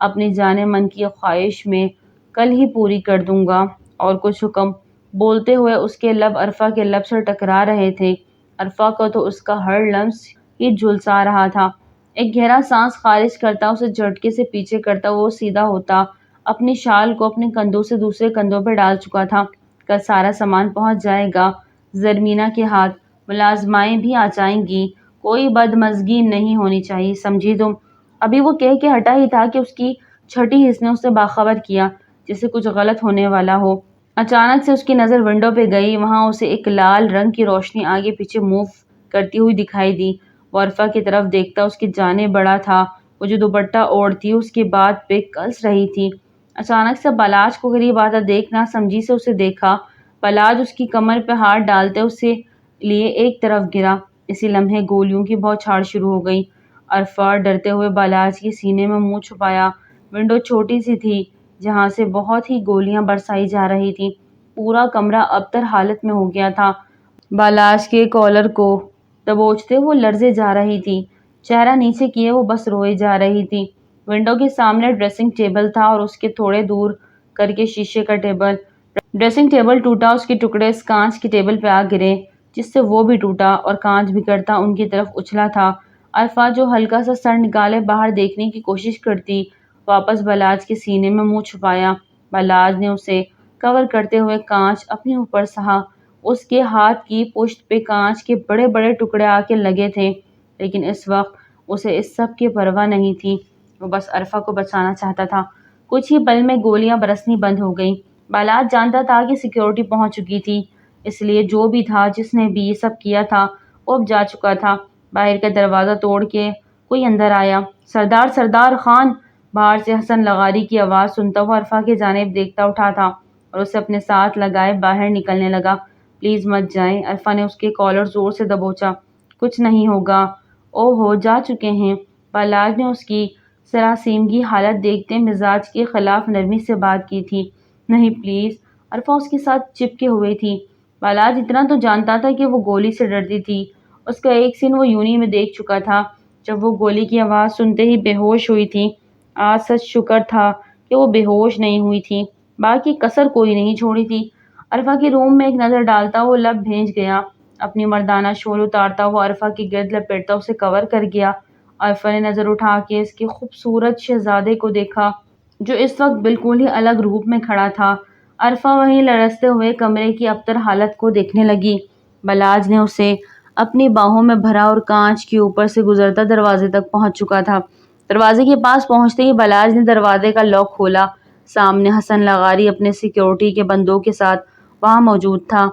اپنی جانے من کی خواہش میں کل ہی پوری کر دوں گا، اور کچھ حکم بولتے ہوئے اس کے لب عرفہ کے لب سے ٹکرا رہے تھے۔ عرفہ کو تو اس کا ہر لمس ہی جھلسا رہا تھا۔ ایک گہرا سانس خارج کرتا اسے جھٹکے سے پیچھے کرتا وہ سیدھا ہوتا اپنی شال کو اپنے کندھوں سے دوسرے کندھوں پہ ڈال چکا تھا۔ کل سارا سامان پہنچ جائے گا۔ زرمینا کے ہاتھ ملازمائیں بھی آ جائیں گی، کوئی بدمزگی نہیں ہونی چاہیے، سمجھی تم؟ ابھی وہ کہہ کے ہٹا ہی تھا کہ اس کی چھٹی حص نے اسے باخبر کیا جسے کچھ غلط ہونے والا ہو۔ اچانک سے اس کی نظر ونڈو پہ گئی، وہاں اسے ایک لال رنگ کی روشنی آگے پیچھے موو کرتی ہوئی دکھائی دی۔ وہ عرفا کی طرف دیکھتا اس کی جانب بڑھا تھا، وہ جو دوپٹہ اوڑھتی اس کی بات پہ کس رہی تھی۔ اچانک سے بالاج کو قریب آتا دیکھ نہ سمجھی سے اسے دیکھا۔ بالاج اس کی کمر پہ ہاتھ ڈالتے اسے لیے ایک طرف گرا۔ اسی لمحے گولیوں کی بوچھاڑ شروع ہو گئی۔ عرفا ڈرتے ہوئے بالاج کے سینے میں منہ چھپایا۔ ونڈو چھوٹی سی تھی جہاں سے بہت ہی گولیاں برسائی جا رہی تھی۔ پورا کمرہ ابتر حالت میں ہو گیا تھا۔ بالاج کے کالر کو دبوچتے وہ لرزے جا رہی تھی، چہرہ نیچے کیے وہ بس روئے جا رہی تھی۔ ونڈو کے سامنے ڈریسنگ ٹیبل تھا اور اس کے تھوڑے دور کر کے شیشے کا ٹیبل۔ ڈریسنگ ٹیبل ٹوٹا، اس کے ٹکڑے اس کانچ کے ٹیبل پہ آ گرے جس سے وہ بھی ٹوٹا اور کانچ بکھرتا ان کی طرف اچھلا تھا۔ عرفا جو ہلکا سا سر نکالے باہر دیکھنے کی کوشش کرتی، واپس بالاج کے سینے میں منہ چھپایا۔ بالاج نے اسے کور کرتے ہوئے کانچ اپنے اوپر سہا۔ اس کے ہاتھ کی پشت پہ کانچ کے بڑے بڑے ٹکڑے آ کے لگے تھے، لیکن اس وقت اسے اس سب کی پرواہ نہیں تھی۔ وہ بس عرفا کو بچانا چاہتا تھا۔ کچھ ہی پل میں گولیاں برسنی بند ہو گئیں۔ بالاج جانتا تھا کہ سیکیورٹی پہنچ چکی تھی، اس لیے جو بھی تھا جس نے بھی یہ سب کیا تھا وہ اب جا چکا تھا۔ باہر کا دروازہ توڑ کے کوئی اندر آیا۔ سردار سردار خان! باہر سے حسن لغاری کی آواز سنتا وہ عرفا کی جانب دیکھتا اٹھا تھا اور اسے اپنے ساتھ لگائے باہر نکلنے لگا۔ پلیز مت جائیں، عرفا نے اس کے کالر زور سے دبوچا۔ کچھ نہیں ہوگا، او ہو جا چکے ہیں۔ بالاج نے اس کی سراسیمگی حالت دیکھتے مزاج کے خلاف نرمی سے بات کی تھی۔ نہیں پلیز، عرفا اس کے ساتھ چپکے ہوئے تھی۔ بالاج اتنا تو جانتا تھا کہ وہ گولی سے ڈرتی تھی۔ اس کا ایک سین وہ یونہی میں دیکھ چکا تھا جب وہ گولی کی آواز سنتے ہی بے ہوش ہوئی تھی۔ آج سچ شکر تھا کہ وہ بے ہوش نہیں ہوئی تھی، باقی کسر کوئی نہیں چھوڑی تھی۔ عرفا کے روم میں ایک نظر ڈالتا وہ لب بھیج گیا۔ اپنی مردانہ شال اتارتا وہ عرفا کی گرد لپیٹتا اسے کور کر گیا۔ عرفا نے نظر اٹھا کے اس کے خوبصورت شہزادے کو دیکھا جو اس وقت بالکل ہی الگ روپ میں کھڑا تھا۔ عرفا وہیں لرزتے ہوئے کمرے کی ابتر حالت کو دیکھنے لگی۔ بالاج نے اسے اپنی باہوں میں بھرا اور کانچ کے اوپر سے گزرتا دروازے تک پہنچ چکا تھا۔ دروازے کے پاس پہنچتے ہی بالاج نے دروازے کا لاک کھولا۔ سامنے حسن لغاری اپنے سیکیورٹی کے بندوں کے ساتھ وہاں موجود تھا۔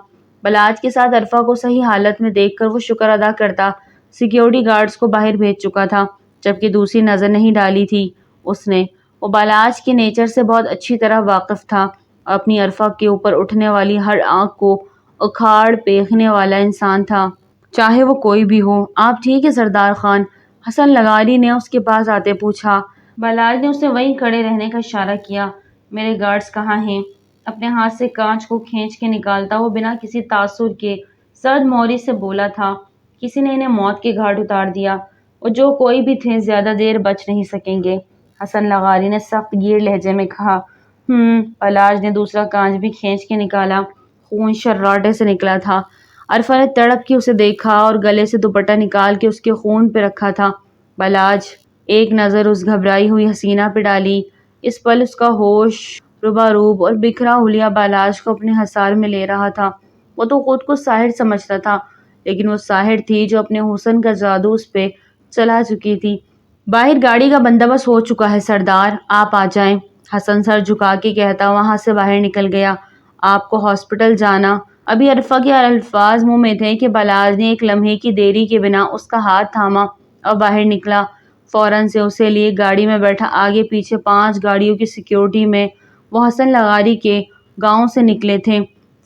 بالاج کے ساتھ عرفا کو صحیح حالت میں دیکھ کر وہ شکر ادا کرتا سیکیورٹی گارڈز کو باہر بھیج چکا تھا، جبکہ دوسری نظر نہیں ڈالی تھی اس نے۔ وہ بالاج کے نیچر سے بہت اچھی طرح واقف تھا اور اپنی عرفا کے اوپر اٹھنے والی ہر آنکھ کو اکھاڑ پھینکنے والا انسان تھا، چاہے وہ کوئی بھی ہو۔ آپ ٹھیک ہے سردار خان؟ حسن لغاری نے اس کے پاس آتے پوچھا۔ بالاج نے اسے وہیں کھڑے رہنے کا اشارہ کیا۔ میرے گارڈز کہاں ہیں؟ اپنے ہاتھ سے کانچ کو کھینچ کے نکالتا وہ بنا کسی تاثر کے سرد موری سے بولا تھا، کسی نے انہیں موت کے گھاٹ اتار دیا، وہ جو کوئی بھی تھے زیادہ دیر بچ نہیں سکیں گے، حسن لغاری نے سخت گیر لہجے میں کہا۔ بالاج نے دوسرا کانچ بھی کھینچ کے نکالا۔ خون شراٹے سے نکلا تھا۔ عرفا نے تڑپ کے اسے دیکھا اور گلے سے دوپٹہ نکال کے اس کے خون پہ رکھا تھا۔ بالاج ایک نظر اس گھبرائی ہوئی حسینہ پہ ڈالی۔ اس پل اس کا ہوش روباروب اور بکھرا حلیہ بالاج کو اپنے حصار میں لے رہا تھا۔ وہ تو خود کو ساحر سمجھتا تھا، لیکن وہ ساحر تھی جو اپنے حسن کا جادو اس پہ چلا چکی تھی۔ باہر گاڑی کا بندوبست ہو چکا ہے سردار، آپ آ جائیں، حسن سر جھکا کے کہتا وہاں سے باہر نکل گیا۔ آپ کو ہاسپٹل جانا؟ ابھی عرفا کے الفاظ منہ میں تھے کہ بالاج نے ایک لمحے کی دیری کے بنا اس کا ہاتھ تھاما اور باہر نکلا۔ فوراً سے اسے لیے گاڑی میں بیٹھا آگے پیچھے 5 گاڑیوں کی سیکیورٹی میں وہ حسن لغاری کے گاؤں سے نکلے تھے۔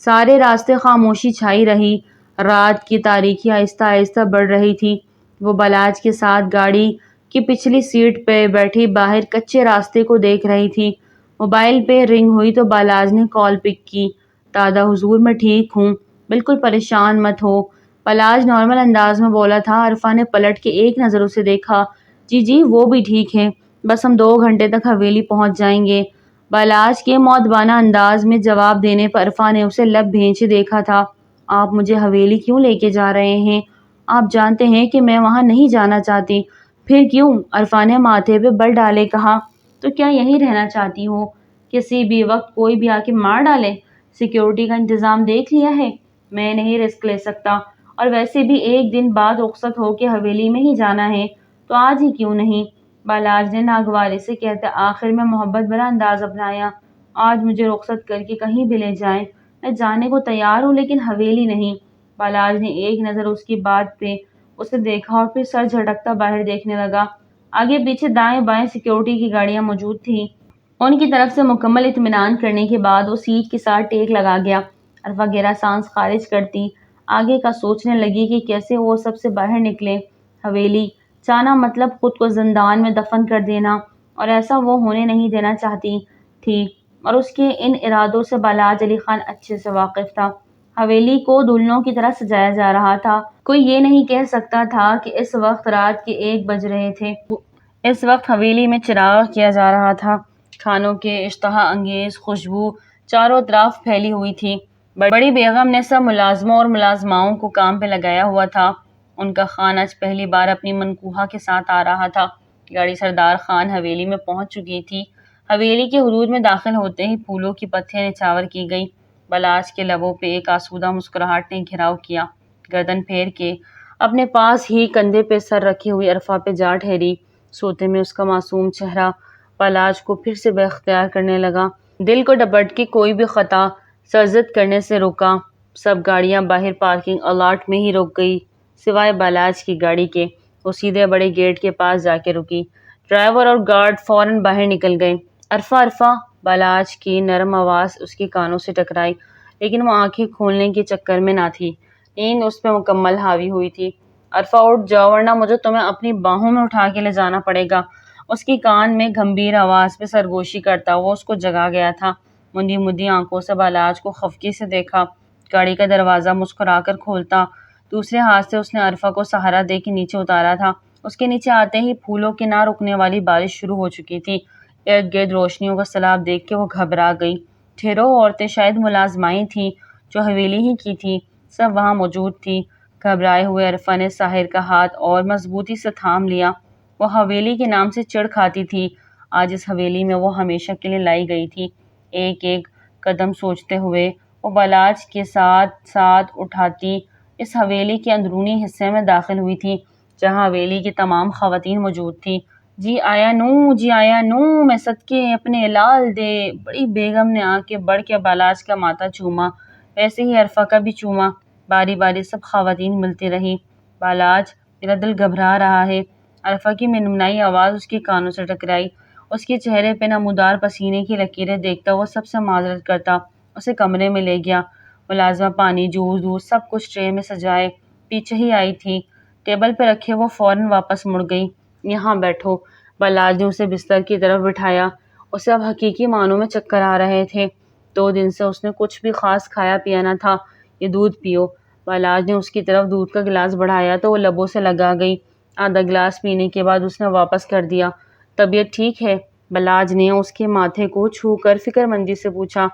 سارے راستے خاموشی چھائی رہی، رات کی تاریکی آہستہ آہستہ بڑھ رہی تھی۔ وہ بالاج کے ساتھ گاڑی کی پچھلی سیٹ پہ بیٹھی باہر کچے راستے کو دیکھ رہی تھی۔ موبائل پہ رنگ ہوئی تو بالاج نے کال پک کی۔ دادا حضور میں ٹھیک ہوں، بالکل پریشان مت ہو، بالاج نارمل انداز میں بولا تھا۔ عرفا نے پلٹ کے ایک نظر اسے دیکھا۔ جی وہ بھی ٹھیک ہے، بس ہم 2 گھنٹے تک حویلی پہنچ جائیں گے۔ بالاج کے مؤدبانہ انداز میں جواب دینے پر عرفا نے اسے لب بھیجے دیکھا تھا۔ آپ مجھے حویلی کیوں لے کے جا رہے ہیں؟ آپ جانتے ہیں کہ میں وہاں نہیں جانا چاہتی۔ پھر کیوں؟ عرفا نے ماتھے پہ بل ڈالے کہا۔ تو کیا یہیں رہنا چاہتی ہو؟ کسی بھی وقت کوئی بھی آ کے مار ڈالے؟ سیکیورٹی کا انتظام دیکھ لیا ہے؟ میں نہیں رسک لے سکتا اور ویسے بھی ایک دن بعد رخصت ہو کے حویلی میں ہی جانا ہے، تو آج ہی کیوں نہیں؟ بالاج نے ناگواری سے کہتے آخر میں محبت بھرا انداز اپنایا۔ آج مجھے رخصت کر کے کہیں بھی لے جائیں، میں جانے کو تیار ہوں، لیکن حویلی نہیں۔ بالاج نے ایک نظر اس کی بات پہ اسے دیکھا اور پھر سر جھٹکتا باہر دیکھنے لگا۔ آگے پیچھے دائیں بائیں سیکیورٹی کی گاڑیاں موجود تھیں۔ ان کی طرف سے مکمل اطمینان کرنے کے بعد وہ سیٹ کے ساتھ ٹیک لگا گیا۔ عرفہ گہرا سانس خارج کرتی آگے کا سوچنے لگی کہ کیسے وہ سب سے باہر نکلے۔ حویلی جانا مطلب خود کو زندان میں دفن کر دینا، اور ایسا وہ ہونے نہیں دینا چاہتی تھی، اور اس کے ان ارادوں سے بالاج علی خان اچھے سے واقف تھا۔ حویلی کو دلہنوں کی طرح سجایا جا رہا تھا۔ کوئی یہ نہیں کہہ سکتا تھا کہ اس وقت رات کے 1 بج رہے تھے۔ اس وقت حویلی میں چراغ کیا جا رہا تھا۔ کھانوں کے اشتہا انگیز خوشبو چاروں طرف پھیلی ہوئی تھی۔ بڑی بیگم نے سب ملازموں اور ملازماؤں کو کام پہ لگایا ہوا تھا۔ ان کا خان آج پہلی بار اپنی منکوہا کے ساتھ آ رہا تھا۔ گاڑی سردار خان حویلی میں پہنچ چکی تھی۔ حویلی کے حدود میں داخل ہوتے ہی پھولوں کی پتیاں نچھاور کی گئی۔ بالاج کے لبوں پہ ایک آسودہ مسکراہٹ نے گھیراؤ کیا۔ گردن پھیر کے اپنے پاس ہی کندھے پہ سر رکھی ہوئی عرفہ پہ جا ٹھہری۔ سوتے میں اس کا معصوم چہرہ بالاج کو پھر سے بے اختیار کرنے لگا۔ دل کو ڈپٹ کے کوئی بھی خطا سرزد کرنے سے روکا۔ سب گاڑیاں باہر پارکنگ الاٹ میں ہی رک گئی سوائے بالاج کی گاڑی کے۔ وہ سیدھے بڑے گیٹ کے پاس جا کے رکی۔ ڈرائیور اور گارڈ فوراً باہر نکل گئے۔ عرفہ عرفہ، بالاج کی نرم آواز اس کے کانوں سے ٹکرائی، لیکن وہ آنکھیں کھولنے کے چکر میں نہ تھی۔ نیند اس پہ مکمل حاوی ہوئی تھی۔ عرفہ اٹھ جاؤ ورنہ مجھے تمہیں اپنی باہوں میں اٹھا کے لے جانا پڑے گا۔ اس کی کان میں گھمبیر آواز پہ سرگوشی کرتا ہوا اس کو جگا گیا تھا۔ مندی مندی آنکھوں سے بالاج کو خفگی سے دیکھا۔ گاڑی کا دروازہ مسکرا کر کھولتا، دوسرے ہاتھ سے اس نے عرفہ کو سہارا دے کے نیچے اتارا تھا۔ اس کے نیچے آتے ہی پھولوں کی نہ رکنے والی بارش شروع ہو چکی تھی۔ ارد گرد روشنیوں کا سیلاب دیکھ کے وہ گھبرا گئی۔ ڈھیروں عورتیں، شاید ملازمائیں تھیں جو حویلی ہی کی تھیں، سب وہاں موجود تھیں۔ گھبرائے ہوئے عرفہ نے ساحر کا ہاتھ اور مضبوطی سے تھام لیا۔ وہ حویلی کے نام سے چڑ کھاتی تھی۔ آج اس حویلی میں وہ ہمیشہ کے لیے لائی گئی تھی۔ ایک ایک قدم سوچتے ہوئے وہ بالاج کے ساتھ ساتھ اٹھاتی اس حویلی کے اندرونی حصے میں داخل ہوئی تھی جہاں حویلی کی تمام خواتین موجود تھیں۔ جی آیا نو، جی آیا نو، میں صدقے اپنے لال دے۔ بڑی بیگم نے آ کے بڑھ کے بالاج کا ماتھا چوما، ویسے ہی عرفہ کا بھی چوما۔ باری باری سب خواتین ملتی رہی۔ بالاج، میرا دل گھبرا رہا ہے۔ عرفہ کی منمنائی آواز اس کے کانوں سے ٹکرائی۔ اس کے چہرے پہ نمودار پسینے کی لکیریں دیکھتا وہ سب سے معذرت کرتا اسے کمرے میں لے گیا۔ ملازمہ پانی، جوس دودھ سب کچھ ٹرے میں سجائے پیچھے ہی آئی تھی۔ ٹیبل پہ رکھے وہ فوراً واپس مڑ گئی۔ یہاں بیٹھو، بالاج نے اسے بستر کی طرف بٹھایا۔ اسے اب حقیقی معنوں میں چکر آ رہے تھے۔ 2 دن سے اس نے کچھ بھی خاص کھایا پیا نہ تھا۔ یہ دودھ پیو۔ بالاج نے اس کی طرف دودھ کا گلاس بڑھایا تو وہ لبوں سے لگا گئی۔ آدھا گلاس پینے کے بعد اس نے واپس کر دیا۔ طبیعت ٹھیک ہے؟ بالاج نے اس کے ماتھے کو چھو کر فکر مندی سے پوچھا۔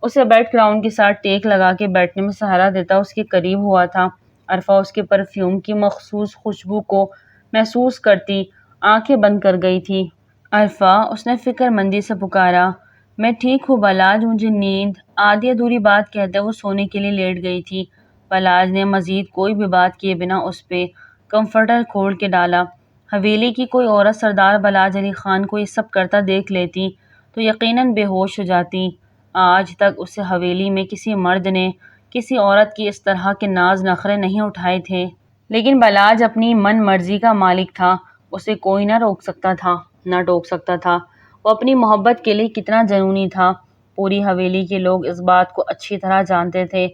اسے بیڈ کراؤن کے ساتھ ٹیک لگا کے بیٹھنے میں سہارا دیتا اس کے قریب ہوا تھا۔ عرفہ اس کے پرفیوم کی مخصوص خوشبو کو محسوس کرتی آنکھیں بند کر گئی تھی۔ عرفہ، اس نے فکر مندی سے پکارا۔ میں ٹھیک ہوں بالاج، مجھے نیند۔ آدھی ادھوری بات کہتے وہ سونے کے لیے لیٹ گئی تھی۔ بالاج نے مزید کوئی بھی بات کیے بنا اس پہ کمفرٹر کھول کے ڈالا۔ حویلی کی کوئی عورت سردار بالاج علی خان کو یہ سب کرتا دیکھ لیتی تو یقیناً بے ہوش ہو جاتی۔ آج تک اسے حویلی میں کسی مرد نے کسی عورت کی اس طرح کے ناز نخرے نہیں اٹھائے تھے، لیکن بالاج اپنی من مرضی کا مالک تھا۔ اسے کوئی نہ روک سکتا تھا، نہ ٹوک سکتا تھا۔ وہ اپنی محبت کے لیے کتنا جنونی تھا، پوری حویلی کے لوگ اس بات کو اچھی طرح جانتے تھے۔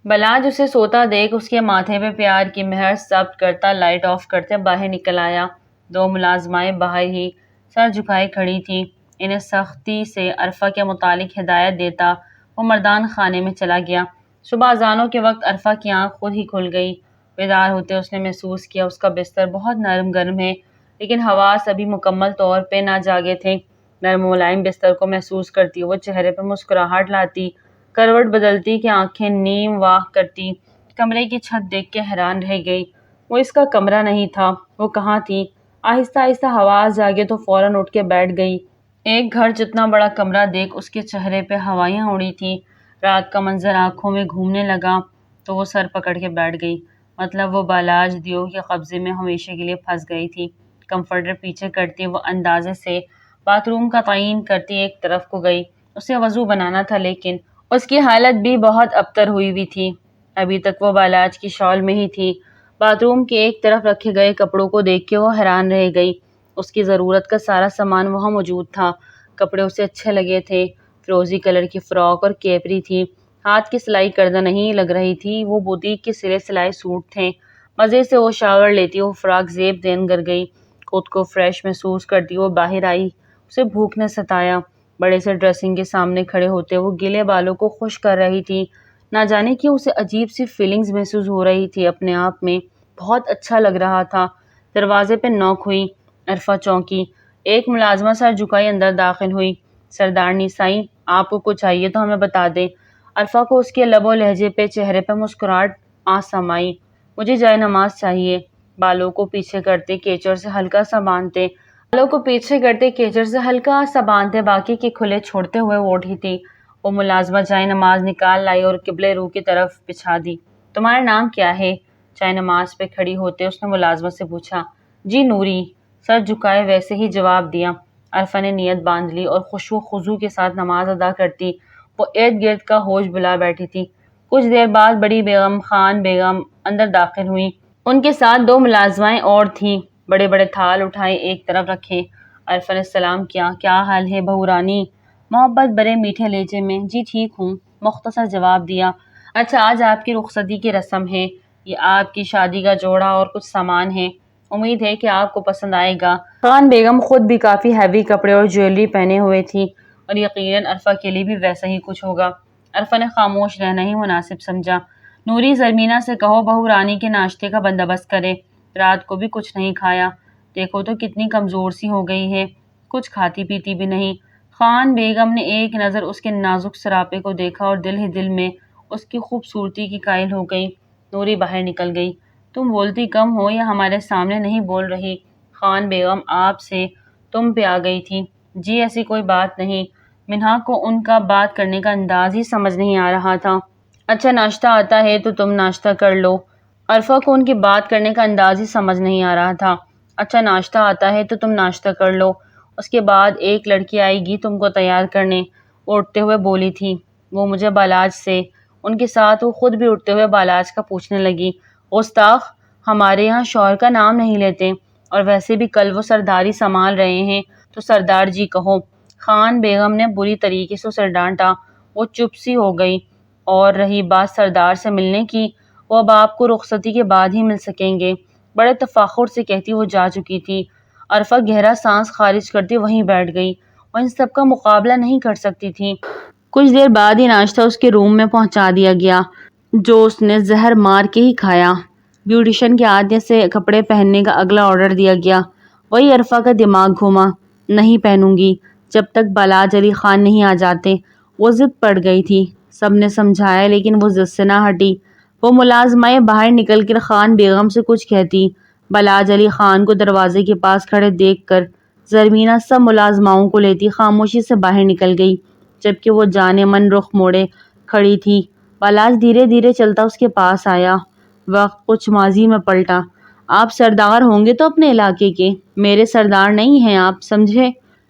بالاج اسے سوتا دیکھ اس کے ماتھے پہ پیار کی مہر ثبت کرتا لائٹ آف کرتے باہر نکل آیا۔ 2 ملازمائیں باہر ہی سر جھکائے کھڑی تھیں۔ انہیں سختی سے عرفہ کے متعلق ہدایت دیتا وہ مردان خانے میں چلا گیا۔ صبح اذانوں کے وقت عرفہ کی آنکھ خود ہی کھل گئی۔ بیدار ہوتے اس نے محسوس کیا اس کا بستر بہت نرم گرم ہے، لیکن حواس ابھی مکمل طور پہ نہ جاگے تھے۔ نرم ملائم بستر کو محسوس کرتی وہ چہرے پہ مسکراہٹ لاتی، کروٹ بدلتی کہ آنکھیں نیم واہ کرتی۔ کمرے کی چھت دیکھ کے حیران رہ گئی۔ وہ اس کا کمرہ نہیں تھا، وہ کہاں تھی؟ آہستہ آہستہ حواس جاگے تو فوراً اٹھ کے بیٹھ گئی۔ ایک گھر جتنا بڑا کمرہ دیکھ اس کے چہرے پہ ہوائیاں اڑی تھیں۔ رات کا منظر آنکھوں میں گھومنے لگا تو وہ سر پکڑ کے بیٹھ گئی۔ مطلب وہ بالاج دیو کے قبضے میں ہمیشہ کے لیے پھنس گئی تھی۔ کمفرٹر پیچھے کرتی وہ اندازے سے باتھ روم کا تعین کرتی ایک طرف کو گئی۔ اسے وضو بنانا تھا لیکن اس کی حالت بھی بہت ابتر ہوئی تھی۔ ابھی تک وہ بالاج کی شال میں ہی تھی۔ باتھ روم کے ایک طرف رکھے گئے کپڑوں کو دیکھ کے وہ حیران رہ گئی۔ اس کی ضرورت کا سارا سامان وہاں موجود تھا۔ کپڑے اسے اچھے لگے تھے۔ فیروزی کلر کی فراک اور کیپری تھی۔ ہاتھ کی سلائی کردہ نہیں لگ رہی تھی، وہ بوتیک کے سلے سلائے سوٹ تھے۔ مزے سے وہ شاور لیتی وہ فراک زیب دین گر گئی۔ خود کو فریش محسوس کرتی وہ باہر آئی۔ اسے بھوک نے ستایا۔ بڑے سے ڈریسنگ کے سامنے کھڑے ہوتے وہ گیلے بالوں کو خشک کر رہی تھی۔ نہ جانے کیوں اسے عجیب سی فیلنگز محسوس ہو رہی تھی اپنے آپ میں۔ بہت اچھا لگ رہا تھا۔ دروازے پہ نوک ہوئی۔ عرفہ چونکی۔ ایک ملازمہ سر جھکائی اندر داخل ہوئی۔ سردارنی سائیں، آپ کو کچھ چاہیے تو ہمیں بتا دیں۔ عرفہ کو اس کے لب و لہجے پہ چہرے پہ مسکراہٹ آ سمائی۔ مجھے جائے نماز چاہیے۔ بالوں کو پیچھے کرتے کیچڑ سے ہلکا سا باندھتے باقی کے کھلے چھوڑتے ہوئے وہ اٹھی تھی۔ وہ ملازمہ جائے نماز نکال لائی اور قبلہ رو کی طرف بچھا دی۔ تمہارا نام کیا ہے؟ جائے نماز پہ کھڑی ہوتے اس نے ملازمہ سے پوچھا۔ جی نوری، سر جھکائے ویسے ہی جواب دیا۔ عرفہ نے نیت باندھ لی اور خشوع و خضوع کے ساتھ نماز ادا کرتی وہ ارد گرد کا ہوش بلا بیٹھی تھی۔ کچھ دیر بعد بڑی بیگم خان بیگم اندر داخل ہوئیں۔ ان کے ساتھ دو ملازمائیں اور تھیں۔ بڑے بڑے تھال اٹھائے ایک طرف رکھے۔ عرفہ نے سلام کیا۔ کیا حال ہے بہو رانی؟ محبت بڑے میٹھے لہجے میں۔ جی ٹھیک ہوں، مختصر جواب دیا۔ اچھا، آج آپ کی رخصتی کی رسم ہے۔ یہ آپ کی شادی کا جوڑا اور کچھ سامان ہے۔ امید ہے کہ آپ کو پسند آئے گا۔ خان بیگم خود بھی کافی ہیوی کپڑے اور جویلری پہنے ہوئے تھی اور یقیناً عرفہ کے لیے بھی ویسا ہی کچھ ہوگا۔ عرفہ نے خاموش رہنا ہی مناسب سمجھا۔ نوری، زرمینہ سے کہو بہو رانی کے ناشتے کا بندوبست کرے۔ رات کو بھی کچھ نہیں کھایا۔ دیکھو تو کتنی کمزور سی ہو گئی ہے، کچھ کھاتی پیتی بھی نہیں۔ خان بیگم نے ایک نظر اس کے نازک سراپے کو دیکھا اور دل ہی دل میں اس کی خوبصورتی کی قائل ہو گئی۔ نوری باہر نکل گئی۔ تم بولتی کم ہو یا ہمارے سامنے نہیں بول رہی؟ خان بیگم آپ سے تم پہ آ گئی تھی۔ جی ایسی کوئی بات نہیں۔ منہا کو ان کا بات کرنے کا انداز ہی سمجھ نہیں آ رہا تھا۔ اچھا، ناشتہ آتا ہے تو تم ناشتہ کر لو۔ عرفہ کو ان کی بات کرنے کا انداز ہی سمجھ نہیں آ رہا تھا۔ اچھا، ناشتہ آتا ہے تو تم ناشتہ کر لو۔ اس کے بعد ایک لڑکی آئے گی تم کو تیار کرنے۔ وہ اٹھتے ہوئے بولی تھی۔ وہ مجھے بالاج سے۔ ان کے ساتھ وہ خود بھی اٹھتے ہوئے بالاج کا پوچھنے لگی۔ گستاخ، ہمارے یہاں شوہر کا نام نہیں لیتے، اور ویسے بھی کل وہ سرداری سنبھال رہے ہیں تو سردار جی کہو۔ خان بیگم نے بری طریقے سے اسے ڈانٹا۔ وہ چپ سی ہو گئی۔ اور رہی بات سردار سے ملنے کی، وہ اب آپ کو رخصتی کے بعد ہی مل سکیں گے، بڑے تفاخر سے کہتی وہ جا چکی تھی۔ عرفہ گہرا سانس خارج کرتی وہیں بیٹھ گئی۔ وہ ان سب کا مقابلہ نہیں کر سکتی تھی۔ کچھ دیر بعد ہی ناشتہ اس کے روم میں پہنچا دیا گیا، جو اس نے زہر مار کے ہی کھایا۔ بیوٹیشن کے آدمی سے کپڑے پہننے کا اگلا آرڈر دیا گیا۔ وہی عرفہ کا دماغ گھوما۔ نہیں پہنوں گی جب تک بالاج علی خان نہیں آ جاتے۔ وہ ضد پڑ گئی تھی۔ سب نے سمجھایا لیکن وہ ضد سے نہ ہٹی۔ وہ ملازمائیں باہر نکل کر خان بیگم سے کچھ کہتی۔ بالاج علی خان کو دروازے کے پاس کھڑے دیکھ کر زرمینہ سب ملازماؤں کو لیتی خاموشی سے باہر نکل گئی، جبکہ وہ جانے من رخ موڑے کھڑی تھی۔ بالاج دھیرے دھیرے چلتا اس کے پاس آیا۔ وقت کچھ ماضی میں پلٹا۔ آپ سردار ہوں گے تو اپنے علاقے کے، میرے سردار نہیں ہیں آپ، سمجھے؟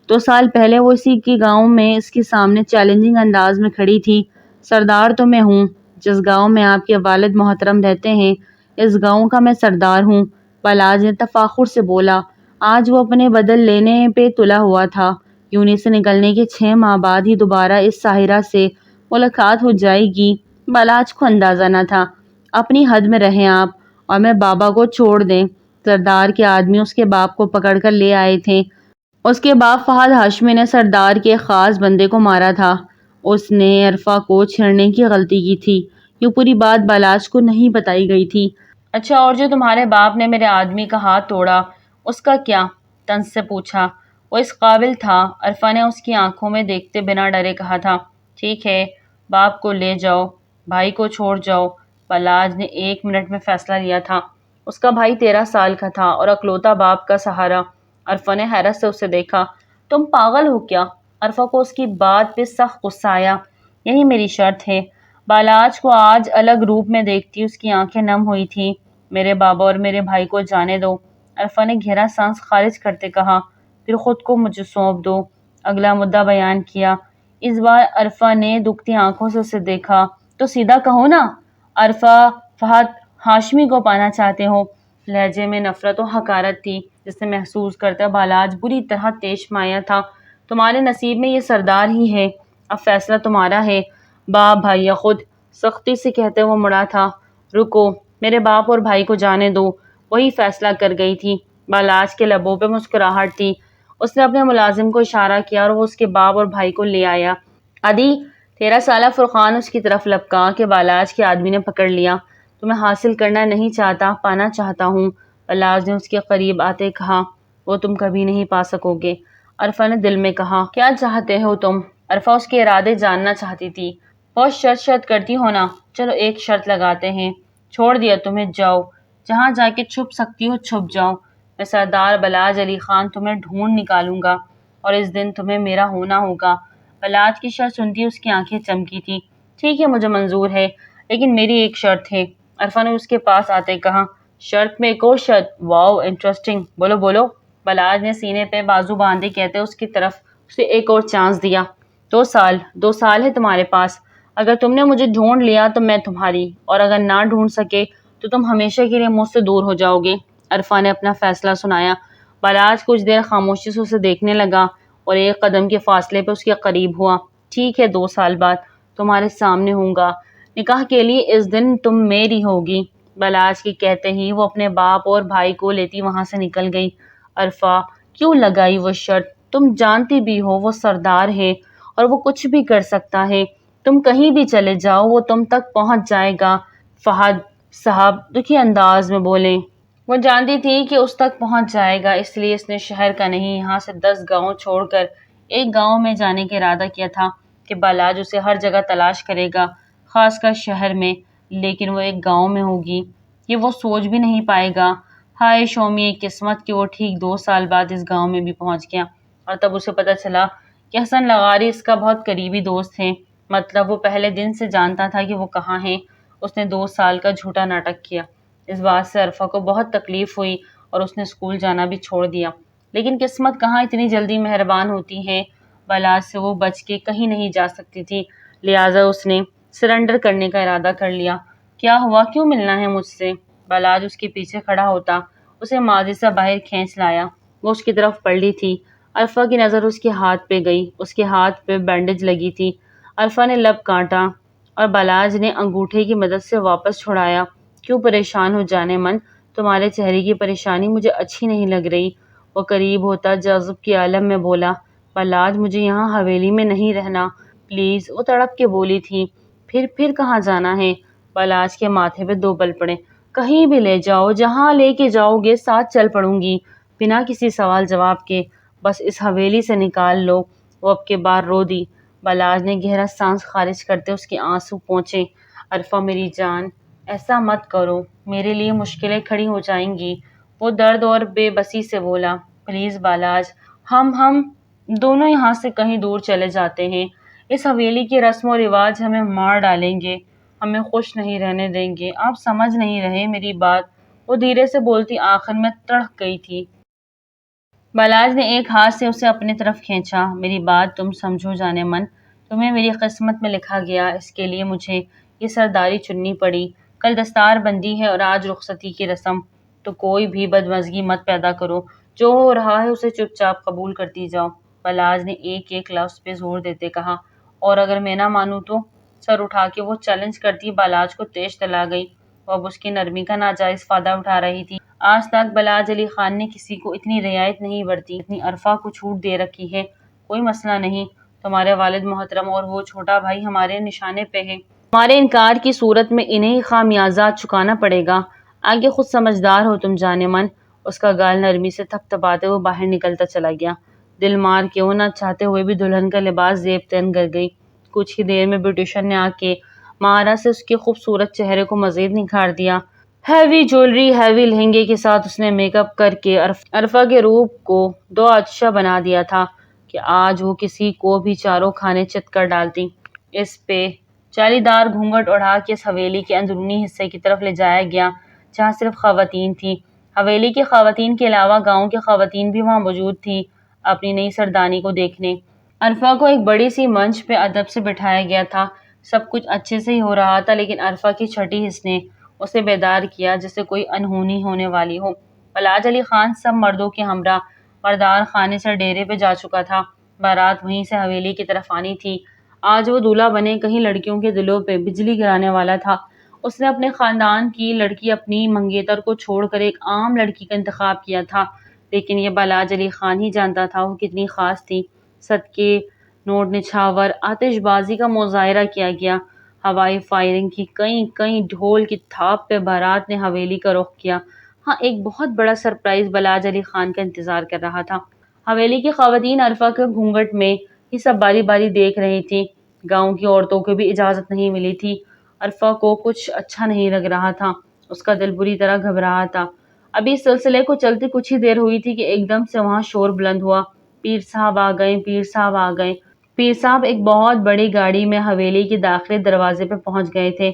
2 سال پہلے وہ اسی کے گاؤں میں اس کے سامنے چیلنجنگ انداز میں کھڑی تھی۔ سردار تو میں ہوں، جس گاؤں میں آپ کے والد محترم رہتے ہیں، اس گاؤں کا میں سردار ہوں، بالاج نے تفاخر سے بولا۔ آج وہ اپنے بدل لینے پہ تلا ہوا تھا۔ یونی سے نکلنے کے 6 ماہ بعد ہی دوبارہ اس ساحرہ سے ملاقات ہو جائے گی۔ بالاج کو اندازہ نہ تھا۔ اپنی حد میں رہیں آپ، اور میں بابا کو چھوڑ دیں۔ سردار کے آدمی اس کے باپ کو پکڑ کر لے آئے تھے۔ اس کے باپ فہد ہاشمی نے سردار کے ایک خاص بندے کو مارا تھا۔ اس نے عرفہ کو چھیڑنے کی غلطی کی تھی۔ یہ پوری بات بالاج کو نہیں بتائی گئی تھی۔ اچھا، اور جو تمہارے باپ نے میرے آدمی کا ہاتھ توڑا، اس کا کیا؟ طنز سے پوچھا۔ وہ اس قابل تھا، عرفہ نے اس کی آنکھوں میں دیکھتے بنا ڈرے کہا تھا۔ ٹھیک ہے، باپ کو لے جاؤ، بھائی کو چھوڑ جاؤ۔ بالاج نے 1 منٹ میں فیصلہ لیا تھا۔ اس کا بھائی 13 سال کا تھا اور اکلوتا باپ کا سہارا۔ عرفہ نے حیرت سے اسے دیکھا۔ تم پاگل ہو کیا؟ عرفہ کو اس کی بات پہ سخت غصہ آیا۔ یہی میری شرط ہے۔ بالاج کو آج الگ روپ میں دیکھتی اس کی آنکھیں نم ہوئی تھیں۔ میرے بابا اور میرے بھائی کو جانے دو۔ عرفا نے گہرا سانس خارج کرتے کہا، پھر خود کو مجھے سونپ دو۔ اگلا مدعا بیان کیا۔ اس بار عرفا نے دکھتی آنکھوں سے اسے دیکھا۔ تو سیدھا کہو نا، عرفا فہد ہاشمی کو پانا چاہتے ہو؟ لہجے میں نفرت و حقارت تھی جسے محسوس کرتا بالاج بری طرح تیش مایا تھا۔ تمہارے نصیب میں یہ سردار ہی ہے، اب فیصلہ تمہارا ہے۔ باپ بھائی یا خود، سختی سے کہتے وہ مڑا تھا۔ رکو، میرے باپ اور بھائی کو جانے دو، وہی فیصلہ کر گئی تھی۔ بالاج کے لبوں پہ مسکراہٹ تھی۔ اس نے اپنے ملازم کو اشارہ کیا اور وہ اس کے باپ اور بھائی کو لے آیا۔ عدی، 13 سالہ فرقان اس کی طرف لپکا کہ بالاج کے آدمی نے پکڑ لیا۔ تمہیں حاصل کرنا نہیں چاہتا، پانا چاہتا ہوں، بالاج نے اس کے قریب آتے کہا۔ وہ تم کبھی نہیں پا سکو گے، عرفا نے دل میں کہا۔ کیا چاہتے ہو تم؟ عرفا اس کے ارادے جاننا چاہتی تھی۔ بہت شرط کرتی ہو نا، چلو ایک شرط لگاتے ہیں۔ چھوڑ دیا تمہیں، جاؤ، جہاں جا کے چھپ سکتی ہو چھپ جاؤ۔ میں سردار بالاج علی خان تمہیں ڈھونڈ نکالوں گا اور اس دن تمہیں میرا ہونا ہوگا۔ بالاج کی شرط سنتی اس کی آنکھیں چمکی تھی۔ ٹھیک ہے، مجھے منظور ہے، لیکن میری ایک شرط ہے، عرفا نے اس کے پاس آتے کہا۔ شرط میں ایک اور شرط؟ واو، انٹرسٹنگ، بولو بولو۔ بالاج نے سینے پہ بازو باندھے کہتے اس کی طرف اسے ایک اور چانس دیا۔ 2 سال ہے تمہارے پاس۔ اگر تم نے مجھے ڈھونڈ لیا تو میں تمہاری، اور اگر نہ ڈھونڈ سکے تو تم ہمیشہ کے لیے مجھ سے دور ہو جاؤ گے۔ عرفا نے اپنا فیصلہ سنایا۔ بالاج کچھ دیر خاموشی سے اسے دیکھنے لگا اور ایک قدم کے فاصلے پہ اس کے قریب ہوا۔ ٹھیک ہے، 2 سال بعد تمہارے سامنے ہوں گا، نکاح کے لیے اس دن تم میری ہوگی۔ بالاج کے کہتے ہی وہ اپنے باپ اور بھائی کو لیتی وہاں سے نکل گئی۔ عرفا، کیوں لگائی وہ شرط؟ تم جانتی بھی ہو وہ سردار ہے اور وہ کچھ بھی کر سکتا ہے۔ تم کہیں بھی چلے جاؤ وہ تم تک پہنچ جائے گا۔ فہد صاحب دکھی انداز میں بولے۔ وہ جانتی تھی کہ اس تک پہنچ جائے گا، اس لیے اس نے شہر کا نہیں، یہاں سے 10 گاؤں چھوڑ کر ایک گاؤں میں جانے کا ارادہ کیا تھا کہ بالاج اسے ہر جگہ تلاش کرے گا، خاص کر شہر میں، لیکن وہ ایک گاؤں میں ہوگی، یہ وہ سوچ بھی نہیں پائے گا۔ ہائے شومی قسمت کہ وہ ٹھیک 2 سال بعد اس گاؤں میں بھی پہنچ گیا، اور تب اسے پتہ چلا کہ حسن لغاری اس کا بہت قریبی دوست ہے۔ مطلب وہ پہلے دن سے جانتا تھا کہ وہ کہاں ہیں۔ اس نے 2 سال کا جھوٹا ناٹک کیا۔ اس بات سے عرفا کو بہت تکلیف ہوئی اور اس نے اسکول جانا بھی چھوڑ دیا، لیکن قسمت کہاں اتنی جلدی مہربان ہوتی ہے۔ بالاج سے وہ بچ کے کہیں نہیں جا سکتی تھی، لہٰذا اس نے سرنڈر کرنے کا ارادہ کر لیا۔ کیا ہوا، کیوں ملنا ہے مجھ سے؟ بالاج اس کے پیچھے کھڑا ہوتا، اسے ماضی سے باہر کھینچ لایا۔ وہ اس کی طرف پلٹی تھی۔ عرفا کی نظر اس کے ہاتھ پہ گئی، اس کے ہاتھ پہ بینڈیج لگی تھی۔ عرفا نے لب کاٹا اور بالاج نے انگوٹھے کی مدد سے واپس چھڑایا۔ کیوں پریشان ہو جانے من؟ تمہارے چہرے کی پریشانی مجھے اچھی نہیں لگ رہی۔ وہ قریب ہوتا جذب کے عالم میں بولا، بالاج مجھے یہاں حویلی میں نہیں رہنا، پلیز۔ وہ تڑپ کے بولی تھی۔ پھر کہاں جانا ہے؟ بالاج کے ماتھے پہ 2 بل پڑے۔ کہیں بھی لے جاؤ، جہاں لے کے جاؤ گے ساتھ چل پڑوں گی، بنا کسی سوال جواب کے، بس اس حویلی سے نکال لو۔ وہ اب کے بار رو دی۔ بالاج نے گہرا سانس خارج کرتے اس کے آنسو پونچھے۔ عرفا میری جان، ایسا مت کرو، میرے لیے مشکلیں کھڑی ہو جائیں گی۔ وہ درد اور بے بسی سے بولا، پلیز بالاج، ہم دونوں یہاں سے کہیں دور چلے جاتے ہیں، اس حویلی کی رسم و رواج ہمیں مار ڈالیں گے، ہمیں خوش نہیں رہنے دیں گے، آپ سمجھ نہیں رہے میری بات۔ وہ دھیرے سے بولتی آخر میں تڑپ گئی تھی۔ بالاج نے ایک ہاتھ سے اسے اپنی طرف کھینچا۔ میری بات تم سمجھو جانے من، تمہیں میری قسمت میں لکھا گیا، اس کے لیے مجھے یہ سرداری چننی پڑی۔ کل دستار بندی ہے اور آج رخصتی کی رسم، تو کوئی بھی بدمزگی مت پیدا کرو، جو ہو رہا ہے اسے چپ چاپ قبول کرتی جاؤ۔ بالاج نے ایک لفظ پہ زور دیتے کہا۔ اور اگر میں نہ مانوں تو؟ سر اٹھا کے وہ چیلنج کرتی بالاج کو تیش دلا گئی۔ وہ اب اس کی نرمی کا ناجائز فائدہ اٹھا رہی تھی۔ آج تک بالاج علی خان نے کسی کو اتنی رعایت نہیں برتی، اتنی عرفا کو چھوٹ دے رکھی ہے۔ کوئی مسئلہ نہیں، تمہارے والد محترم اور وہ چھوٹا بھائی ہمارے نشانے پہ ہے، ہمارے انکار کی صورت میں انہیں خامیازات چکانا پڑے گا۔ آگے خود سمجھدار ہو تم جانے من۔ اس کا گال نرمی سے تھپ تھپاتے ہوئے باہر نکلتا چلا گیا۔ دل مار کے وہ نہ چاہتے ہوئے بھی دلہن کا لباس زیب تن کر گئی۔ کچھ ہی دیر میں بیوٹیشن نے آ کے مہارت سے اس کے خوبصورت چہرے کو مزید نکھار دیا۔ ہیوی جویلری، ہیوی لہنگے کے ساتھ اس نے میک اپ کر کے عرفا کے روپ کو 2 آتشہ بنا دیا تھا کہ آج وہ کسی کو بھی چاروں کھانے چت کر ڈالتی۔ اس پہ جالی دار گھونگھٹ اڑا کے اس حویلی کے اندرونی حصے کی طرف لے جایا گیا، جہاں صرف خواتین تھیں۔ حویلی کی خواتین کے علاوہ گاؤں کی خواتین بھی وہاں موجود تھیں اپنی نئی سردانی کو دیکھنے۔ عرفہ کو ایک بڑی سی منچ پہ ادب سے بٹھایا گیا تھا۔ سب کچھ اچھے سے ہی ہو رہا تھا، لیکن عرفہ کی چھٹی حس نے اسے بیدار کیا جیسے کوئی انہونی ہونے والی ہو۔ فلاج علی خان سب مردوں کے ہمراہ مردار خانے سے ڈیرے پہ جا چکا تھا۔ بارات وہیں سے حویلی کی طرف آنی تھی۔ آج وہ دولہا بنے کہیں لڑکیوں کے دلوں پہ بجلی گرانے والا تھا۔ اس نے اپنے خاندان کی لڑکی اپنی منگیتر کو چھوڑ کر ایک عام لڑکی کا انتخاب کیا تھا، لیکن یہ بالاج علی خان ہی جانتا تھا وہ کتنی خاص تھی۔ صدقے نوٹ نچھاور آتش بازی کا مظاہرہ کیا گیا۔ ہوائی فائرنگ کی کئی ڈھول کی تھاپ پہ بارات نے حویلی کا رخ کیا۔ ہاں، ایک بہت بڑا سرپرائز بالاج علی خان کا انتظار کر رہا تھا۔ حویلی کی خواتین عرفہ کے گھونگھٹ میں ہی سب باری باری دیکھ رہی تھیں۔ گاؤں کی عورتوں کو بھی اجازت نہیں ملی تھی۔ عرفہ کو کچھ اچھا نہیں لگ رہا تھا۔ اس کا دل بری طرح گھبرا تھا۔ ابھی اس سلسلے کو چلتے کچھ ہی دیر ہوئی تھی کہ ایک دم سے وہاں شور بلند ہوا، پیر صاحب آ گئے، پیر صاحب آ گئے۔ پیر صاحب ایک بہت بڑی گاڑی میں حویلی کے داخلے دروازے پہ پہنچ گئے تھے۔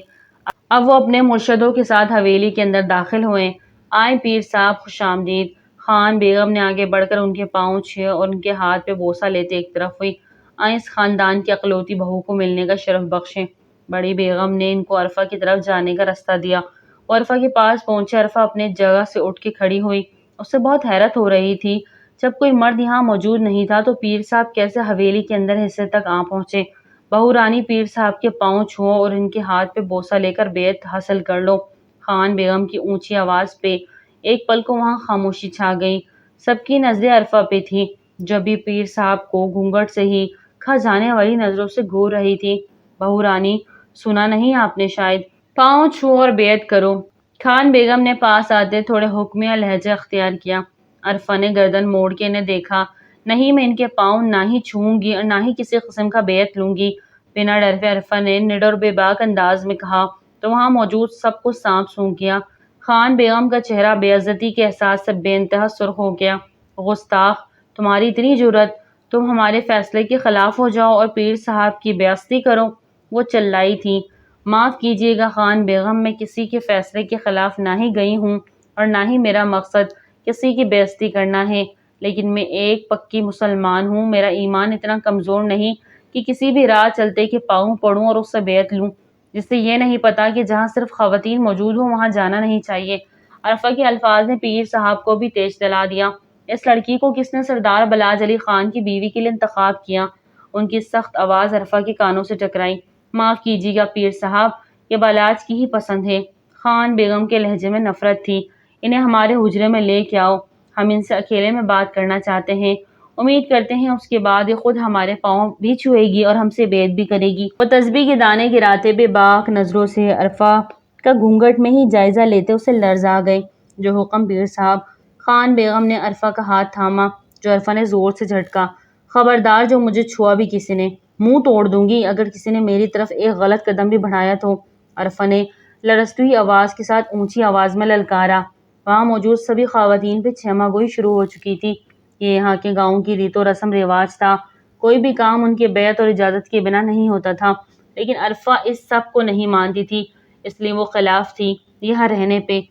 اب وہ اپنے مرشدوں کے ساتھ حویلی کے اندر داخل ہوئے۔ آئیں پیر صاحب، خوش آمدید۔ خان بیگم نے آگے بڑھ کر ان کے پاؤں چھوئے اور ان کے ہاتھ پہ بوسہ لیتے ایک طرف ہوئی۔ آئیں اس خاندان کی اکلوتی بہو کو ملنے کا شرف بخشیں۔ بڑی بیگم نے ان کو عرفہ کی طرف جانے کا راستہ دیا۔ وہ عرفہ کے پاس پہنچے۔ عرفہ اپنے جگہ سے اٹھ کے کھڑی ہوئی۔ اسے بہت حیرت ہو رہی تھی، جب کوئی مرد یہاں موجود نہیں تھا تو پیر صاحب کیسے حویلی کے اندر حصے تک آ پہنچے۔ بہو رانی، پیر صاحب کے پاؤں چھوؤ اور ان کے ہاتھ پہ بوسہ لے کر بیعت حاصل کر لو۔ خان بیگم کی اونچی آواز پہ ایک پل کو وہاں خاموشی چھا گئی۔ سب کی نظریں عرفہ پہ تھیں، جو ابھی پیر صاحب کو گھونگھٹ سے ہی کھا جانے والی نظروں سے گھور رہی تھی۔ بہو رانی، سنا نہیں آپ نے شاید؟ پاؤں چھو اور بیعت کرو۔ خان بیگم نے پاس آتے تھوڑے حکمیہ لہجہ اختیار کیا۔ عرفہ نے گردن موڑ کے انہیں دیکھا۔ نہیں، میں ان کے پاؤں نہ ہی چھوؤں گی اور نہ ہی کسی قسم کا بیعت لوں گی، بنا ڈر کے عرفہ نے نڈر اور بے باک انداز میں کہا، تو وہاں موجود سب کو سانپ سونکھ گیا۔ خان بیگم کا چہرہ بے عزتی کے احساس سے بے انتہا سرخ ہو گیا۔ گستاخ، تمہاری اتنی جرأت، تم ہمارے فیصلے کے خلاف ہو جاؤ اور پیر صاحب کی بے عزتی کرو؟ وہ چلائی تھی۔ معاف کیجیے گا خان بیگم، میں کسی کے فیصلے کے خلاف نہ ہی گئی ہوں اور نہ ہی میرا مقصد کسی کی بے عزتی کرنا ہے، لیکن میں ایک پکی مسلمان ہوں۔ میرا ایمان اتنا کمزور نہیں کہ کسی بھی راہ چلتے کے پاؤں پڑوں اور اس سے بیعت لوں، جس سے یہ نہیں پتا کہ جہاں صرف خواتین موجود ہوں وہاں جانا نہیں چاہیے۔ عرفہ کے الفاظ نے پیر صاحب کو بھی تیز دلا دیا۔ اس لڑکی کو کس نے سردار بالاج علی خان کی بیوی کے لیے انتخاب کیا؟ ان کی سخت آواز عرفہ کے کانوں سے ٹکرائی۔ معاف کیجیے گا پیر صاحب، یہ بالاج کی ہی پسند ہے۔ خان بیگم کے لہجے میں نفرت تھی۔ انہیں ہمارے حجرے میں لے کے آؤ، ہم ان سے اکیلے میں بات کرنا چاہتے ہیں۔ امید کرتے ہیں اس کے بعد یہ خود ہمارے پاؤں بھی چھوئے گی اور ہم سے بیعت بھی کرے گی۔ وہ تسبیح کے دانے گراتے بے باک نظروں سے عرفہ کا گھونگھٹ میں ہی جائزہ لیتے اسے لرزا گئے۔ جو حکم پیر صاحب۔ خان بیگم نے عرفہ کا ہاتھ تھاما، جو عرفہ نے زور سے جھٹکا۔ خبردار، جو مجھے چھوا بھی کسی نے، منہ توڑ دوں گی اگر کسی نے میری طرف ایک غلط قدم بھی بڑھایا تو، عرفہ نے لرزتی ہوئی آواز کے ساتھ اونچی آواز میں للکارا۔ وہاں موجود سبھی خواتین پہ چھیما گوئی شروع ہو چکی تھی۔ یہ یہاں کے گاؤں کی ریت و رسم رواج تھا، کوئی بھی کام ان کے بیعت اور اجازت کے بنا نہیں ہوتا تھا، لیکن عرفہ اس سب کو نہیں مانتی تھی، اس لیے وہ خلاف تھی یہاں رہنے پہ۔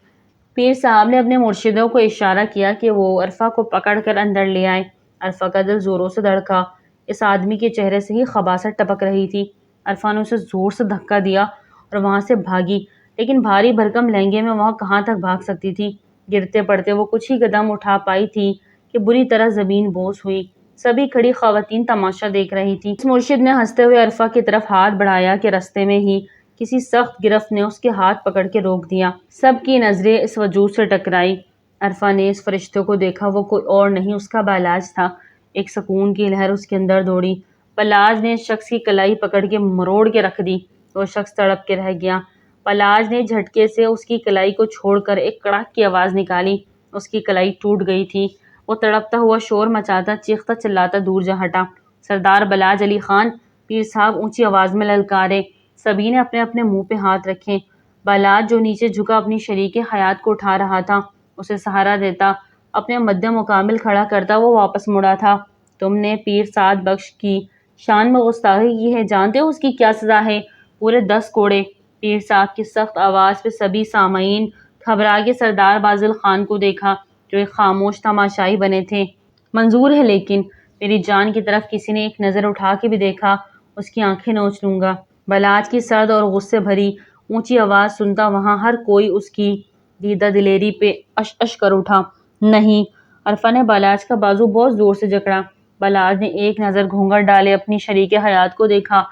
پیر صاحب نے اپنے مرشدوں کو اشارہ کیا کہ وہ عرفہ کو پکڑ کر اندر لے آئے۔ عرفہ کا دل زوروں سے دھڑکا۔ اس آدمی کے چہرے سے ہی خباثت ٹپک رہی تھی۔ عرفہ نے اسے زور سے دھکا دیا اور وہاں سے بھاگی، لیکن بھاری بھرکم لہنگے میں وہاں کہاں تک بھاگ سکتی تھی؟ گرتے پڑتے وہ کچھ ہی قدم اٹھا پائی تھی کہ بری طرح زمین بوس ہوئی۔ سبھی کھڑی خواتین تماشا دیکھ رہی تھیں۔ اس مرشد نے ہنستے ہوئے عرفہ کی طرف ہاتھ بڑھایا کہ رستے میں ہی کسی سخت گرفت نے اس کے ہاتھ پکڑ کے روک دیا۔ سب کی نظریں اس وجود سے ٹکرائی۔ عرفہ نے اس فرشتے کو دیکھا، وہ کوئی اور نہیں اس کا بالاج تھا۔ ایک سکون کی لہر اس کے اندر دوڑی۔ بالاج نے اس شخص کی کلائی پکڑ کے مروڑ کے رکھ دی۔ وہ شخص تڑپ کے رہ گیا۔ بالاج نے جھٹکے سے اس کی کلائی کو چھوڑ کر ایک کڑاک کی آواز نکالی۔ اس کی کلائی ٹوٹ گئی تھی۔ وہ تڑپتا ہوا شور مچاتا، چیختا چلاتا دور جا ہٹا۔ سردار بالاج علی خان، پیر صاحب اونچی آواز میں للکارے۔ سبھی نے اپنے اپنے منہ پہ ہاتھ رکھے۔ بالاج جو نیچے جھکا اپنی شریک حیات کو اٹھا رہا تھا، اسے سہارا دیتا، اپنے مد مکمل کھڑا کرتا، وہ واپس مڑا تھا۔ تم نے پیر سعد بخش کی شان میں گستاخی کی ہے، جانتے ہو اس کی کیا سزا ہے؟ پورے 10 کوڑے۔ پیر صاحب کی سخت آواز پہ سبھی سامعین گھبرا کے سردار بازل خان کو دیکھا جو ایک خاموش تماشائی بنے تھے۔ منظور ہے لیکن میری جان کی طرف کسی نے ایک نظر اٹھا کے بھی دیکھا، اس کی آنکھیں نوچ لوں گا۔ بلاج کی سرد اور غصے بھری اونچی آواز سنتا وہاں ہر کوئی اس کی دیدہ دلیری پہ اش اش کر اٹھا۔ نہیں! عرفا نے بلاج کا بازو بہت زور سے جکڑا۔ بلاج نے ایک نظر گھونگھٹ ڈالے اپنی شریک حیات کو دیکھا۔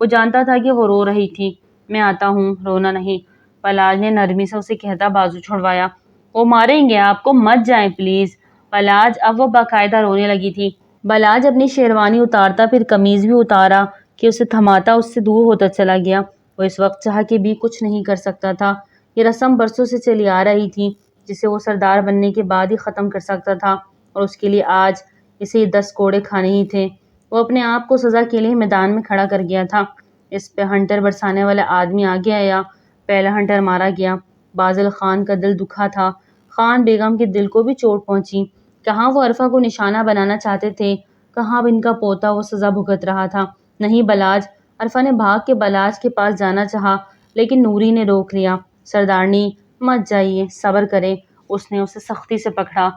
وہ جانتا تھا کہ وہ رو رہی تھی۔ میں آتا ہوں، رونا نہیں، بلاج نے نرمی سے اسے کہتا بازو چھڑوایا۔ وہ ماریں گے آپ کو، مت جائیں پلیز۔ بلاج اب وہ باقاعدہ رونے لگی تھی۔ بلاج اپنی شیروانی اتارتا پھر قمیض بھی اتارا کہ اسے تھماتا اس سے دور ہوتا چلا گیا۔ وہ اس وقت چاہ کے بھی کچھ نہیں کر سکتا تھا۔ یہ رسم برسوں سے چلی آ رہی تھی جسے وہ سردار بننے کے بعد ہی ختم کر سکتا تھا، اور اس کے لیے آج اسے 10 کوڑے کھانے ہی تھے۔ وہ اپنے آپ کو سزا کے لیے میدان میں کھڑا کر گیا تھا۔ اس پہ ہنٹر برسانے والا آدمی آگے آیا۔ پہلا ہنٹر مارا گیا۔ بازل خان کا دل دکھا تھا۔ خان بیگم کے دل کو بھی چوٹ پہنچی۔ کہاں وہ عرفا کو نشانہ بنانا چاہتے تھے، کہاں اب ان کا پوتا وہ سزا بھگت رہا تھا۔ نہیں بلاج! عرفا نے بھاگ کے بلاج کے پاس جانا چاہا لیکن نوری نے روک لیا۔ سردارنی مت جائیے، صبر کریں۔ اس نے اسے سختی سے پکڑا۔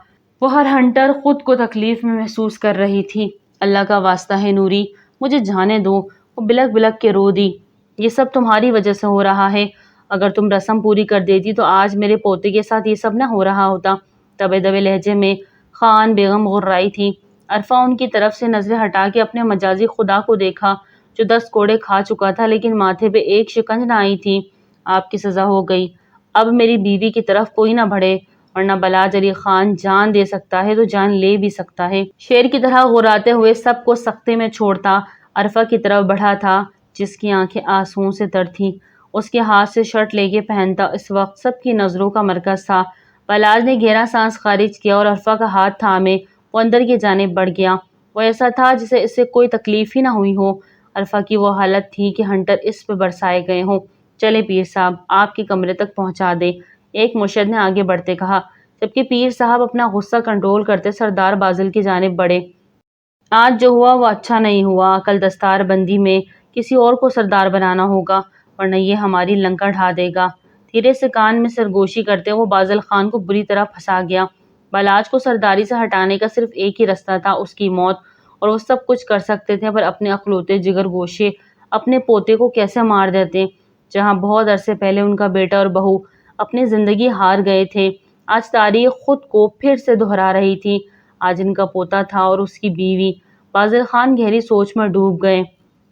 وہ ہر ہنٹر خود کو تکلیف میں محسوس کر رہی تھی۔ اللہ کا واسطہ ہے نوری، مجھے جانے دو۔ وہ بلک بلک کے رو دی۔ یہ سب تمہاری وجہ سے ہو رہا ہے۔ اگر تم رسم پوری کر دیتی تو آج میرے پوتے کے ساتھ یہ سب نہ ہو رہا ہوتا۔ دبے دبے لہجے میں خان بیگم غرائی تھی۔ عرفا ان کی طرف سے نظریں ہٹا کے اپنے مجازی خدا کو دیکھا جو 10 کوڑے کھا چکا تھا لیکن ماتھے پہ ایک شکنج نہ آئی تھی۔ آپ کی سزا ہو گئی۔ اب میری بیوی کی طرف کوئی نہ بڑھے، ورنہ بلاج علی خان جان دے سکتا ہے تو جان لے بھی سکتا ہے۔ شیر کی طرح غراتے ہوئے سب کو سختے میں چھوڑتا عرفا کی طرف بڑھا تھا جس کی آنکھیں آنسوؤں سے تر تھیں۔ اس کے ہاتھ سے شرٹ لے کے پہنتا اس وقت سب کی نظروں کا مرکز تھا۔ بلاج نے گہرا سانس خارج کیا اور عرفا کا ہاتھ تھامے وہ اندر کی جانب بڑھ گیا۔ وہ ایسا تھا جسے اس سے کوئی تکلیف ہی نہ ہوئی ہو۔ عرفا کی وہ حالت تھی کہ ہنٹر اس پہ برسائے گئے ہوں۔ چلے پیر صاحب، آپ کے کمرے تک پہنچا دیں، ایک مرشد نے آگے بڑھتے کہا، جبکہ پیر صاحب اپنا غصہ کنٹرول کرتے سردار بازل کی جانب بڑھے۔ آج جو ہوا وہ اچھا نہیں ہوا، کل دستار بندی میں کسی اور کو سردار بنانا ہوگا، ورنہ یہ ہماری لنکا ڈھا دے گا۔ دھیرے سے کان میں سرگوشی کرتے وہ بازل خان کو بری طرح پھنسا گیا۔ بلاج کو سرداری سے ہٹانے کا صرف ایک ہی رستہ تھا، اس کی موت، اور وہ سب کچھ کر سکتے تھے پر اپنے اکلوتے جگر گوشے اپنے پوتے کو کیسے مار دیتے، جہاں بہت عرصے پہلے ان کا بیٹا اور بہو اپنی زندگی ہار گئے تھے۔ آج تاریخ خود کو پھر سے دہرا رہی تھی۔ آج ان کا پوتا تھا اور اس کی بیوی۔ بازل خان گہری سوچ میں ڈوب گئے۔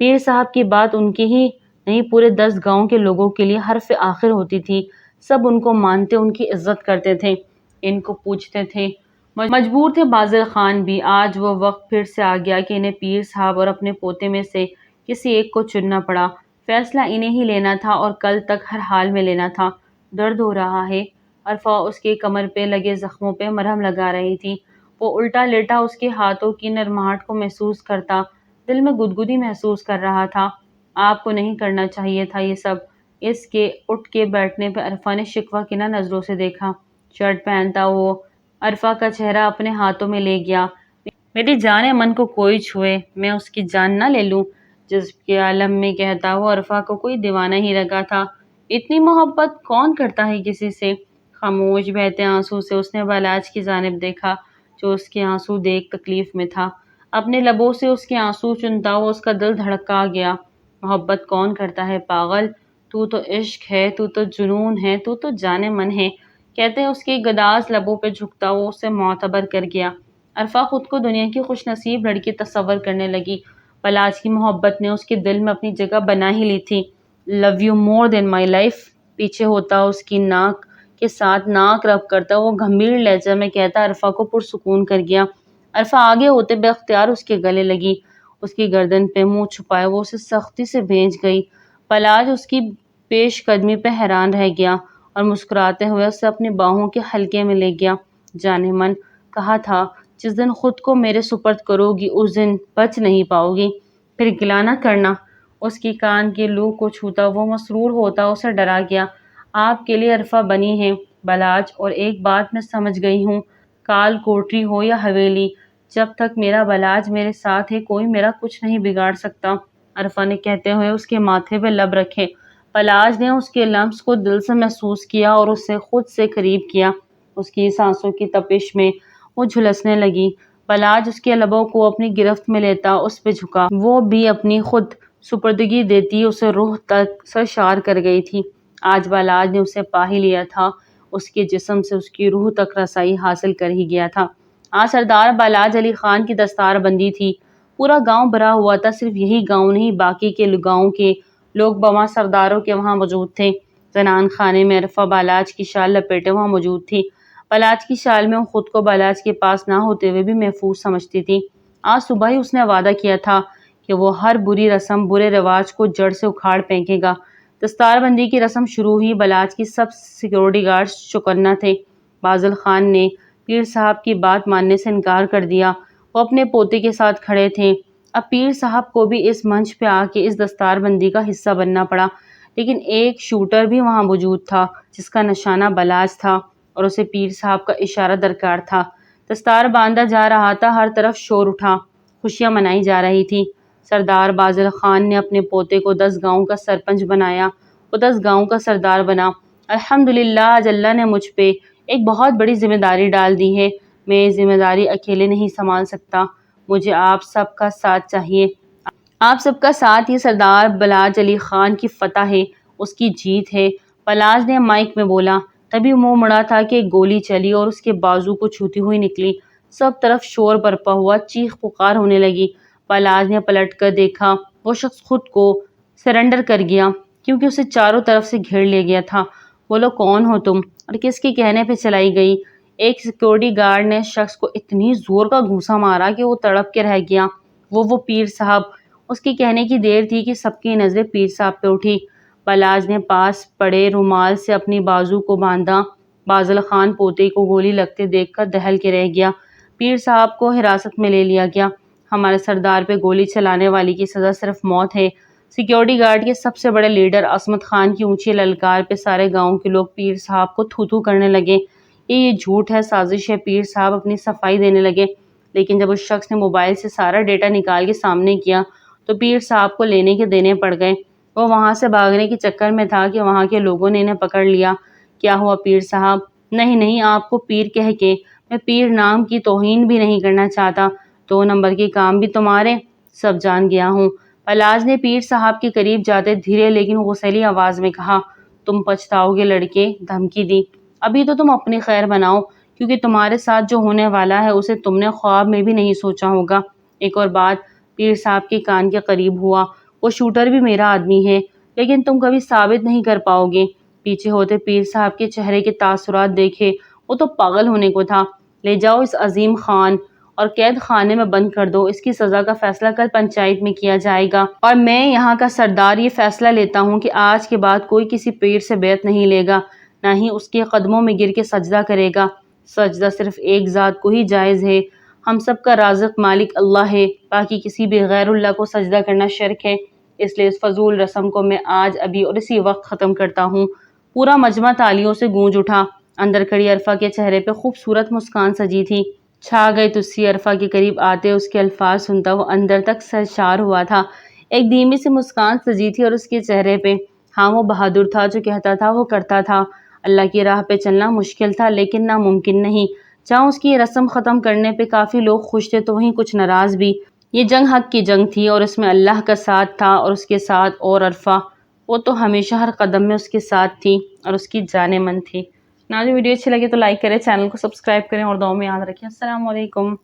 پیر صاحب کی بات ان کی ہی نہیں پورے 10 گاؤں کے لوگوں کے لیے حرف آخر ہوتی تھی۔ سب ان کو مانتے، ان کی عزت کرتے تھے، ان کو پوجتے تھے۔ مجبور تھے بازل خان بھی۔ آج وہ وقت پھر سے آ گیا کہ انہیں پیر صاحب اور اپنے پوتے میں سے کسی ایک کو چننا پڑا۔ فیصلہ انہیں ہی لینا تھا اور کل تک ہر حال میں لینا تھا۔ درد ہو رہا ہے؟ عرفا اس کے کمر پہ لگے زخموں پہ مرہم لگا رہی تھی۔ وہ الٹا لیٹا اس کے ہاتھوں کی نرماہٹ کو محسوس کرتا دل میں گدگدی محسوس کر رہا تھا۔ آپ کو نہیں کرنا چاہیے تھا یہ سب۔ اس کے اٹھ کے بیٹھنے پہ عرفا نے شکوہ کینہ نظروں سے دیکھا۔ شرٹ پہنتا وہ عرفا کا چہرہ اپنے ہاتھوں میں لے گیا۔ میری جان من کو کوئی چھوئے، میں اس کی جان نہ لے لوں؟ جذب کے عالم میں کہتا وہ عرفا کو کوئی دیوانہ ہی لگا تھا۔ اتنی محبت کون کرتا ہے کسی سے؟ خاموش بہتے آنسو سے اس نے بلاج کی جانب دیکھا جو اس کے آنسو دیکھ تکلیف میں تھا۔ اپنے لبوں سے اس کے آنسو چنتا وہ اس کا دل دھڑکا گیا۔ محبت کون کرتا ہے پاگل؟ تو تو عشق ہے، تو تو جنون ہے، تو تو جان من ہے، کہتے اس کے گداز لبوں پہ جھکتا وہ اسے معتبر کر گیا۔ عرفا خود کو دنیا کی خوش نصیب لڑکی تصور کرنے لگی۔ بلاج کی محبت نے اس کے دل میں اپنی جگہ بنا ہی لی تھی۔ Love you more then my life, پیچھے ہوتا اس کی ناک کے ساتھ ناک رب کرتا وہ گھمبیر لہجہ میں کہتا عرفا کو پرسکون کر گیا۔ عرفا آگے ہوتے بے اختیار اس کے گلے لگی۔ اس کی گردن پہ منہ چھپائے وہ اسے سختی سے بھیج گئی۔ بلاج اس کی پیش قدمی پہ حیران رہ گیا اور مسکراتے ہوئے اسے اپنی باہوں کے حلقے میں لے گیا۔ جانے من کہا تھا جس دن خود کو میرے سپرد کرو گی اس دن بچ نہیں پاؤ گی، پھر گلہ نہ کرنا۔ اس کی کان کے لو کو چھوتا وہ مسرور ہوتا اسے ڈرا گیا۔ آپ کے لیے عرفا بنی ہے بلاج، اور ایک بات میں سمجھ گئی ہوں، کال کوٹری ہو یا حویلی، جب تک میرا بلاج میرے ساتھ ہے کوئی میرا کچھ نہیں بگاڑ سکتا۔ عرفا نے کہتے ہوئے اس کے ماتھے پہ لب رکھے۔ پلاج نے اس کے لمس کو دل سے محسوس کیا اور اسے خود سے قریب کیا۔ اس کی سانسوں کی تپش میں وہ جھلسنے لگی۔ پلاج اس کے لبوں کو اپنی گرفت میں لیتا اس پہ جھکا۔ وہ بھی اپنی خود سپردگی دیتی اسے روح تک سرشار کر گئی تھی۔ آج پلاج نے اسے پا ہی لیا تھا، اس کے جسم سے اس کی روح تک رسائی حاصل کر ہی گیا تھا۔ آج سردار بالاج علی خان کی دستار بندی تھی۔ پورا گاؤں بھرا ہوا تھا، صرف یہی گاؤں نہیں باقی کے گاؤں کے لوگ بواں سرداروں کے وہاں موجود تھے۔ زنان خانے میں عرفہ بالاج کی شال لپیٹے وہاں موجود تھی۔ بالاج کی شال میں وہ خود کو بالاج کے پاس نہ ہوتے ہوئے بھی محفوظ سمجھتی تھی۔ آج صبح ہی اس نے وعدہ کیا تھا کہ وہ ہر بری رسم، برے رواج کو جڑ سے اکھاڑ پھینکے گا۔ دستار بندی کی رسم شروع ہوئی۔ بالاج کی سب سیکورٹی گارڈز چوکنا تھے۔ بازل خان نے پیر صاحب کی بات ماننے سے انکار کر دیا۔ وہ اپنے پوتے کے ساتھ کھڑے تھے۔ اب پیر صاحب کو بھی اس منچ پہ آ کے اس دستار بندی کا حصہ بننا پڑا، لیکن ایک شوٹر بھی وہاں موجود تھا جس کا نشانہ بالاج تھا اور اسے پیر صاحب کا اشارہ درکار تھا۔ دستار باندھا جا رہا تھا، ہر طرف شور اٹھا، خوشیاں منائی جا رہی تھی۔ سردار بازل خان نے اپنے پوتے کو 10 گاؤں کا سرپنچ بنایا۔ وہ 10 گاؤں کا سردار بنا۔ الحمدللہ، آج اللہ نے مجھ پہ ایک بہت بڑی ذمہ داری ڈال دی ہے۔ میں یہ ذمہ داری اکیلے نہیں سنبھال سکتا، مجھے آپ سب کا ساتھ چاہیے۔ آپ سب کا ساتھ یہ سردار بالاج علی خان کی فتح ہے، اس کی جیت ہے، بالاج نے مائک میں بولا۔ تبھی منہ مڑا تھا کہ ایک گولی چلی اور اس کے بازو کو چھوتی ہوئی نکلی۔ سب طرف شور برپا ہوا، چیخ پکار ہونے لگی۔ بالاج نے پلٹ کر دیکھا، وہ شخص خود کو سرنڈر کر گیا کیونکہ اسے چاروں طرف سے گھیر لیا گیا تھا۔ بولو کون ہو تم اور کس کے کہنے پہ چلائی گئی؟ ایک سیکورٹی گارڈ نے شخص کو اتنی زور کا گھونسا مارا کہ وہ تڑپ کے رہ گیا۔ وہ پیر صاحب! اس کے کہنے کی دیر تھی کہ سب کی نظریں پیر صاحب پہ اٹھی۔ بالاج نے پاس پڑے رومال سے اپنی بازو کو باندھا۔ بازل خان پوتے کو گولی لگتے دیکھ کر دہل کے رہ گیا۔ پیر صاحب کو حراست میں لے لیا گیا۔ ہمارے سردار پہ گولی چلانے والی کی سزا صرف موت ہے۔ سیکورٹی گارڈ کے سب سے بڑے لیڈر عصمت خان کی اونچی للکار پہ سارے گاؤں کے لوگ پیر صاحب کو تھو تھو کرنے لگے۔ یہ جھوٹ ہے، سازش ہے، پیر صاحب اپنی صفائی دینے لگے۔ لیکن جب اس شخص نے موبائل سے سارا ڈیٹا نکال کے سامنے کیا تو پیر صاحب کو لینے کے دینے پڑ گئے۔ وہ وہاں سے بھاگنے کے چکر میں تھا کہ وہاں کے لوگوں نے انہیں پکڑ لیا۔ کیا ہوا پیر صاحب؟ نہیں نہیں، آپ کو پیر کہہ کے میں پیر نام کی توہین بھی نہیں کرنا چاہتا۔ 2 نمبر کے کام بھی تمہارے سب جان گیا ہوں۔ بالاج نے پیر صاحب کے قریب جاتے دھیرے لیکن غصیلی آواز میں کہا، تم پچھتاؤ گے لڑکے، دھمکی دی۔ ابھی تو تم اپنی خیر بناؤ کیونکہ تمہارے ساتھ جو ہونے والا ہے اسے تم نے خواب میں بھی نہیں سوچا ہوگا۔ ایک اور بات پیر صاحب کے کان کے قریب ہوا، وہ شوٹر بھی میرا آدمی ہے لیکن تم کبھی ثابت نہیں کر پاؤ گے۔ پیچھے ہوتے پیر صاحب کے چہرے کے تاثرات دیکھے، وہ تو پاگل ہونے کو تھا۔ لے جاؤ اس عظیم خان اور قید خانے میں بند کر دو، اس کی سزا کا فیصلہ کل پنچایت میں کیا جائے گا۔ اور میں یہاں کا سردار یہ فیصلہ لیتا ہوں کہ آج کے بعد کوئی کسی پیر سے بیعت نہیں لے گا، نہ ہی اس کے قدموں میں گر کے سجدہ کرے گا۔ سجدہ صرف ایک ذات کو ہی جائز ہے، ہم سب کا رازق مالک اللہ ہے، باقی کسی بھی غیر اللہ کو سجدہ کرنا شرک ہے۔ اس لیے اس فضول رسم کو میں آج ابھی اور اسی وقت ختم کرتا ہوں۔ پورا مجمع تالیوں سے گونج اٹھا۔ اندر کھڑی عرفہ کے چہرے پہ خوبصورت مسکان سجی تھی۔ چھا گئی تجسی عرفہ کے قریب آتے اس کے الفاظ سنتا وہ اندر تک سرشار ہوا تھا۔ ایک دھیمی سی مسکان سجی تھی اور اس کے چہرے پہ۔ ہاں، وہ بہادر تھا، جو کہتا تھا وہ کرتا تھا۔ اللہ کی راہ پہ چلنا مشکل تھا لیکن ناممکن نہیں۔ جہاں اس کی یہ رسم ختم کرنے پہ کافی لوگ خوش تھے تو وہیں کچھ ناراض بھی۔ یہ جنگ حق کی جنگ تھی اور اس میں اللہ کا ساتھ تھا اور اس کے ساتھ اور عرفہ، وہ تو ہمیشہ ہر قدم میں اس کے ساتھ تھی اور اس کی جانے من تھی۔ ناظرین، ویڈیو اچھی لگے تو لائک کریں، چینل کو سبسکرائب کریں اور دعاؤں میں یاد رکھیں۔ السلام علیکم۔